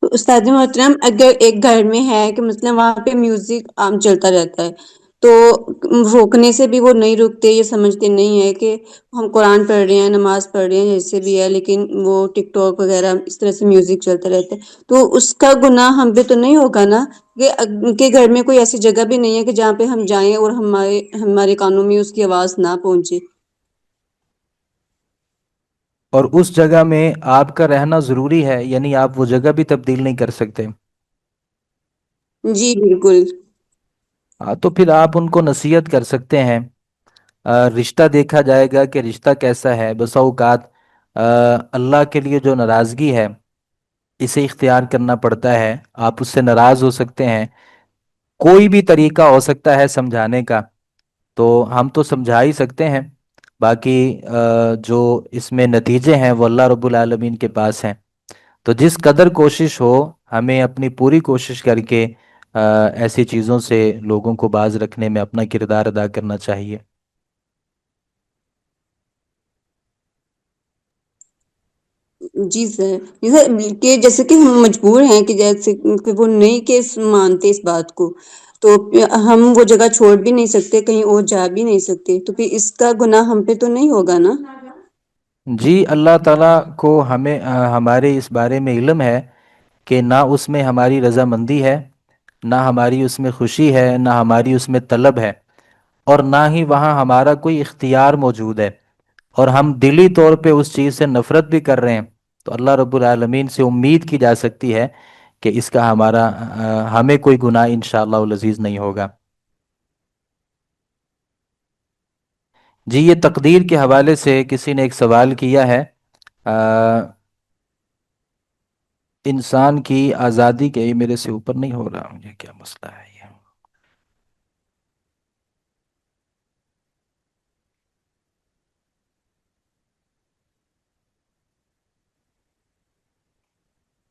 تو استاد محترم، اگر ایک گھر میں ہے کہ مثلا وہاں پہ میوزک عام چلتا رہتا ہے، تو روکنے سے بھی وہ نہیں رکتے، یہ سمجھتے نہیں ہے کہ ہم قرآن پڑھ رہے ہیں، نماز پڑھ رہے ہیں، جیسے بھی ہے، لیکن وہ ٹک ٹاک وغیرہ اس طرح سے میوزک چلتا رہتا ہے، تو اس کا گناہ ہم پہ تو نہیں ہوگا نا؟ کہ گھر میں کوئی ایسی جگہ بھی نہیں ہے کہ جہاں پہ ہم جائیں اور ہمارے کانوں میں اس کی آواز نہ پہنچے۔ اور اس جگہ میں آپ کا رہنا ضروری ہے، یعنی آپ وہ جگہ بھی تبدیل نہیں کر سکتے۔ جی بالکل۔ ہاں، تو پھر آپ ان کو نصیحت کر سکتے ہیں۔ رشتہ دیکھا جائے گا کہ رشتہ کیسا ہے۔ بسا اوقات اللہ کے لیے جو ناراضگی ہے اسے اختیار کرنا پڑتا ہے، آپ اس سے ناراض ہو سکتے ہیں، کوئی بھی طریقہ ہو سکتا ہے سمجھانے کا، تو ہم تو سمجھا ہی سکتے ہیں، باقی جو اس میں نتیجے ہیں وہ اللہ رب العالمین کے پاس ہیں۔ تو جس قدر کوشش ہو ہمیں اپنی پوری کوشش کر کے ایسی چیزوں سے لوگوں کو باز رکھنے میں اپنا کردار ادا کرنا چاہیے۔ جی سر، کہ جیسے کہ ہم مجبور ہیں کہ جیسے کہ وہ نہیں کہ مانتے اس بات کو، تو ہم وہ جگہ چھوڑ بھی نہیں سکتے، کہیں اور جا بھی نہیں سکتے، تو پھر اس کا گناہ ہم پہ تو نہیں ہوگا نا؟ جی، اللہ تعالیٰ کو ہمیں ہمارے اس بارے میں علم ہے کہ نہ اس میں ہماری رضامندی ہے، نہ ہماری اس میں خوشی ہے، نہ ہماری اس میں طلب ہے، اور نہ ہی وہاں ہمارا کوئی اختیار موجود ہے، اور ہم دلی طور پہ اس چیز سے نفرت بھی کر رہے ہیں، تو اللہ رب العالمین سے امید کی جا سکتی ہے کہ اس کا ہمیں کوئی گناہ انشاءاللہ العزیز نہیں ہوگا۔ جی، یہ تقدیر کے حوالے سے کسی نے ایک سوال کیا ہے، آ، انسان کی آزادی کے، یہ میرے سے اوپر نہیں ہو رہا، یہ کیا مسئلہ ہے یہ؟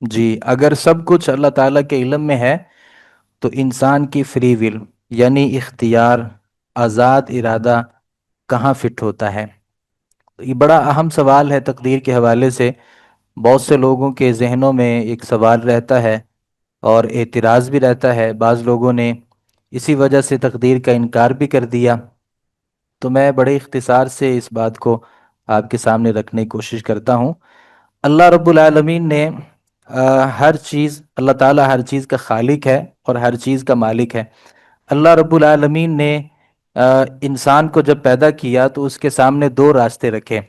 جی، اگر سب کچھ اللہ تعالیٰ کے علم میں ہے تو انسان کی فری ول یعنی اختیار، آزاد ارادہ کہاں فٹ ہوتا ہے؟ یہ بڑا اہم سوال ہے تقدیر کے حوالے سے۔ بہت سے لوگوں کے ذہنوں میں ایک سوال رہتا ہے اور اعتراض بھی رہتا ہے، بعض لوگوں نے اسی وجہ سے تقدیر کا انکار بھی کر دیا۔ تو میں بڑے اختصار سے اس بات کو آپ کے سامنے رکھنے کی کوشش کرتا ہوں۔ اللہ رب العالمین نے ہر چیز، اللہ تعالیٰ ہر چیز کا خالق ہے اور ہر چیز کا مالک ہے۔ اللہ رب العالمین نے انسان کو جب پیدا کیا تو اس کے سامنے دو راستے رکھے،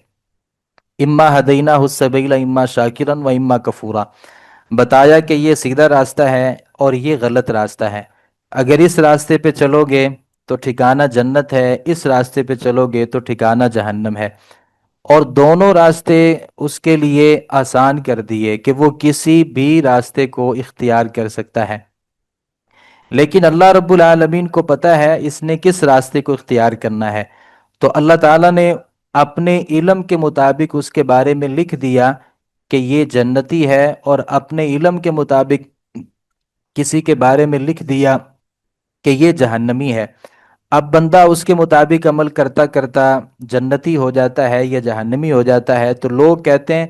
اما ہدینہ السبیل اما شاکرا و اما کفورا، بتایا کہ یہ سیدھا راستہ ہے اور یہ غلط راستہ ہے، اگر اس راستے پہ چلو گے تو ٹھکانہ جنت ہے، اس راستے پہ چلو گے تو ٹھکانہ جہنم ہے، اور دونوں راستے اس کے لیے آسان کر دیے کہ وہ کسی بھی راستے کو اختیار کر سکتا ہے۔ لیکن اللہ رب العالمین کو پتہ ہے اس نے کس راستے کو اختیار کرنا ہے، تو اللہ تعالیٰ نے اپنے علم کے مطابق اس کے بارے میں لکھ دیا کہ یہ جنتی ہے، اور اپنے علم کے مطابق کسی کے بارے میں لکھ دیا کہ یہ جہنمی ہے۔ اب بندہ اس کے مطابق عمل کرتا کرتا جنتی ہو جاتا ہے یا جہنمی ہو جاتا ہے، تو لوگ کہتے ہیں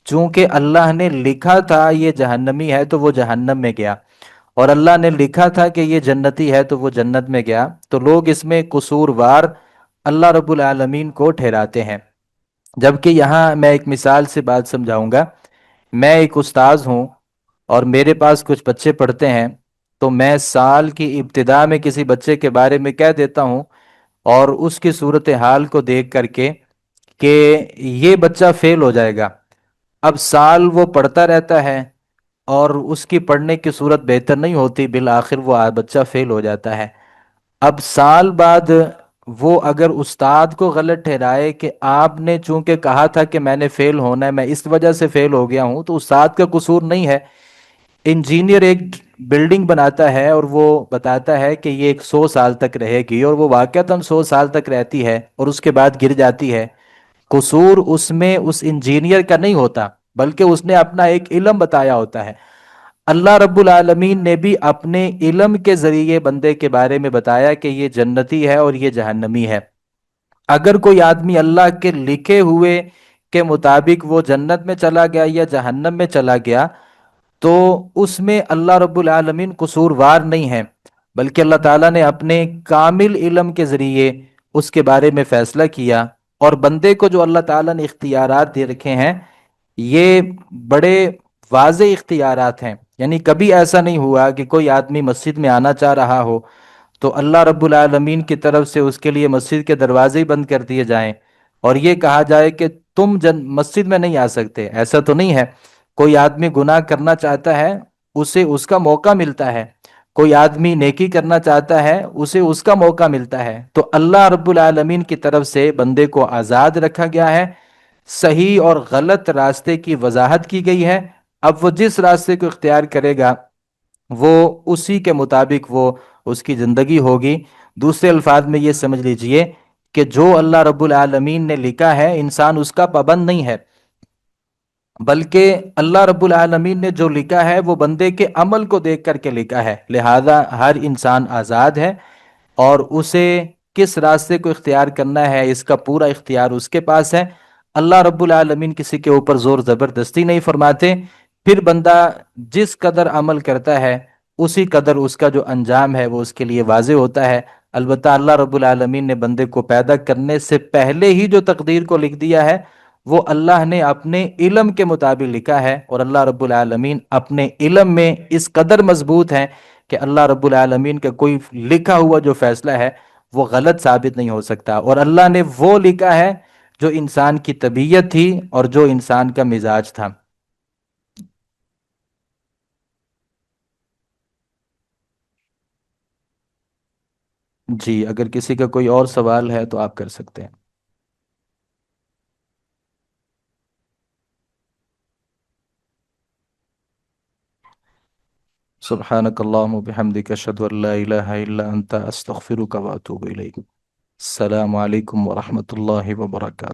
چونکہ اللہ نے لکھا تھا یہ جہنمی ہے تو وہ جہنم میں گیا، اور اللہ نے لکھا تھا کہ یہ جنتی ہے تو وہ جنت میں گیا، تو لوگ اس میں قصوروار اللہ رب العالمین کو ٹھہراتے ہیں۔ جبکہ یہاں میں ایک مثال سے بات سمجھاؤں گا۔ میں ایک استاذ ہوں اور میرے پاس کچھ بچے پڑھتے ہیں، تو میں سال کی ابتدا میں کسی بچے کے بارے میں کہہ دیتا ہوں، اور اس کی صورتحال کو دیکھ کر کے کہ یہ بچہ فیل ہو جائے گا۔ اب سال وہ پڑھتا رہتا ہے اور اس کی پڑھنے کی صورت بہتر نہیں ہوتی، بالآخر وہ بچہ فیل ہو جاتا ہے۔ اب سال بعد وہ اگر استاد کو غلط ٹھہرائے کہ آپ نے چونکہ کہا تھا کہ میں نے فیل ہونا ہے، میں اس وجہ سے فیل ہو گیا ہوں، تو استاد کا قصور نہیں ہے۔ انجینئر ایک بلڈنگ بناتا ہے اور وہ بتاتا ہے کہ یہ 100 سال تک رہے گی، اور وہ واقعتاً 100 سال تک رہتی ہے اور اس کے بعد گر جاتی ہے، قصور اس میں اس انجینئر کا نہیں ہوتا، بلکہ اس نے اپنا ایک علم بتایا ہوتا ہے۔ اللہ رب العالمین نے بھی اپنے علم کے ذریعے بندے کے بارے میں بتایا کہ یہ جنتی ہے اور یہ جہنمی ہے۔ اگر کوئی آدمی اللہ کے لکھے ہوئے کے مطابق وہ جنت میں چلا گیا یا جہنم میں چلا گیا، تو اس میں اللہ رب العالمین قصوروار نہیں ہے، بلکہ اللہ تعالیٰ نے اپنے کامل علم کے ذریعے اس کے بارے میں فیصلہ کیا۔ اور بندے کو جو اللہ تعالیٰ نے اختیارات دے رکھے ہیں، یہ بڑے واضح اختیارات ہیں، یعنی کبھی ایسا نہیں ہوا کہ کوئی آدمی مسجد میں آنا چاہ رہا ہو تو اللہ رب العالمین کی طرف سے اس کے لیے مسجد کے دروازے ہی بند کر دیے جائیں اور یہ کہا جائے کہ تم مسجد میں نہیں آ سکتے۔ ایسا تو نہیں ہے۔ کوئی آدمی گناہ کرنا چاہتا ہے، اسے اس کا موقع ملتا ہے، کوئی آدمی نیکی کرنا چاہتا ہے، اسے اس کا موقع ملتا ہے۔ تو اللہ رب العالمین کی طرف سے بندے کو آزاد رکھا گیا ہے، صحیح اور غلط راستے کی وضاحت کی گئی ہے۔ اب وہ جس راستے کو اختیار کرے گا وہ اسی کے مطابق وہ اس کی زندگی ہوگی۔ دوسرے الفاظ میں یہ سمجھ لیجئے کہ جو اللہ رب العالمین نے لکھا ہے انسان اس کا پابند نہیں ہے، بلکہ اللہ رب العالمین نے جو لکھا ہے وہ بندے کے عمل کو دیکھ کر کے لکھا ہے، لہذا ہر انسان آزاد ہے اور اسے کس راستے کو اختیار کرنا ہے اس کا پورا اختیار اس کے پاس ہے۔ اللہ رب العالمین کسی کے اوپر زور زبردستی نہیں فرماتے، پھر بندہ جس قدر عمل کرتا ہے اسی قدر اس کا جو انجام ہے وہ اس کے لیے واضح ہوتا ہے۔ البتہ اللہ رب العالمین نے بندے کو پیدا کرنے سے پہلے ہی جو تقدیر کو لکھ دیا ہے وہ اللہ نے اپنے علم کے مطابق لکھا ہے، اور اللہ رب العالمین اپنے علم میں اس قدر مضبوط ہیں کہ اللہ رب العالمین کا کوئی لکھا ہوا جو فیصلہ ہے وہ غلط ثابت نہیں ہو سکتا، اور اللہ نے وہ لکھا ہے جو انسان کی طبیعت تھی اور جو انسان کا مزاج تھا۔ جی اگر کسی کا کوئی اور سوال ہے تو آپ کر سکتے ہیں۔ سبحانک اللہم وبحمدک اشہد ان لا الہ الا انت استغفرک واتوب الیک۔ السلام علیکم ورحمۃ اللہ وبرکاتہ۔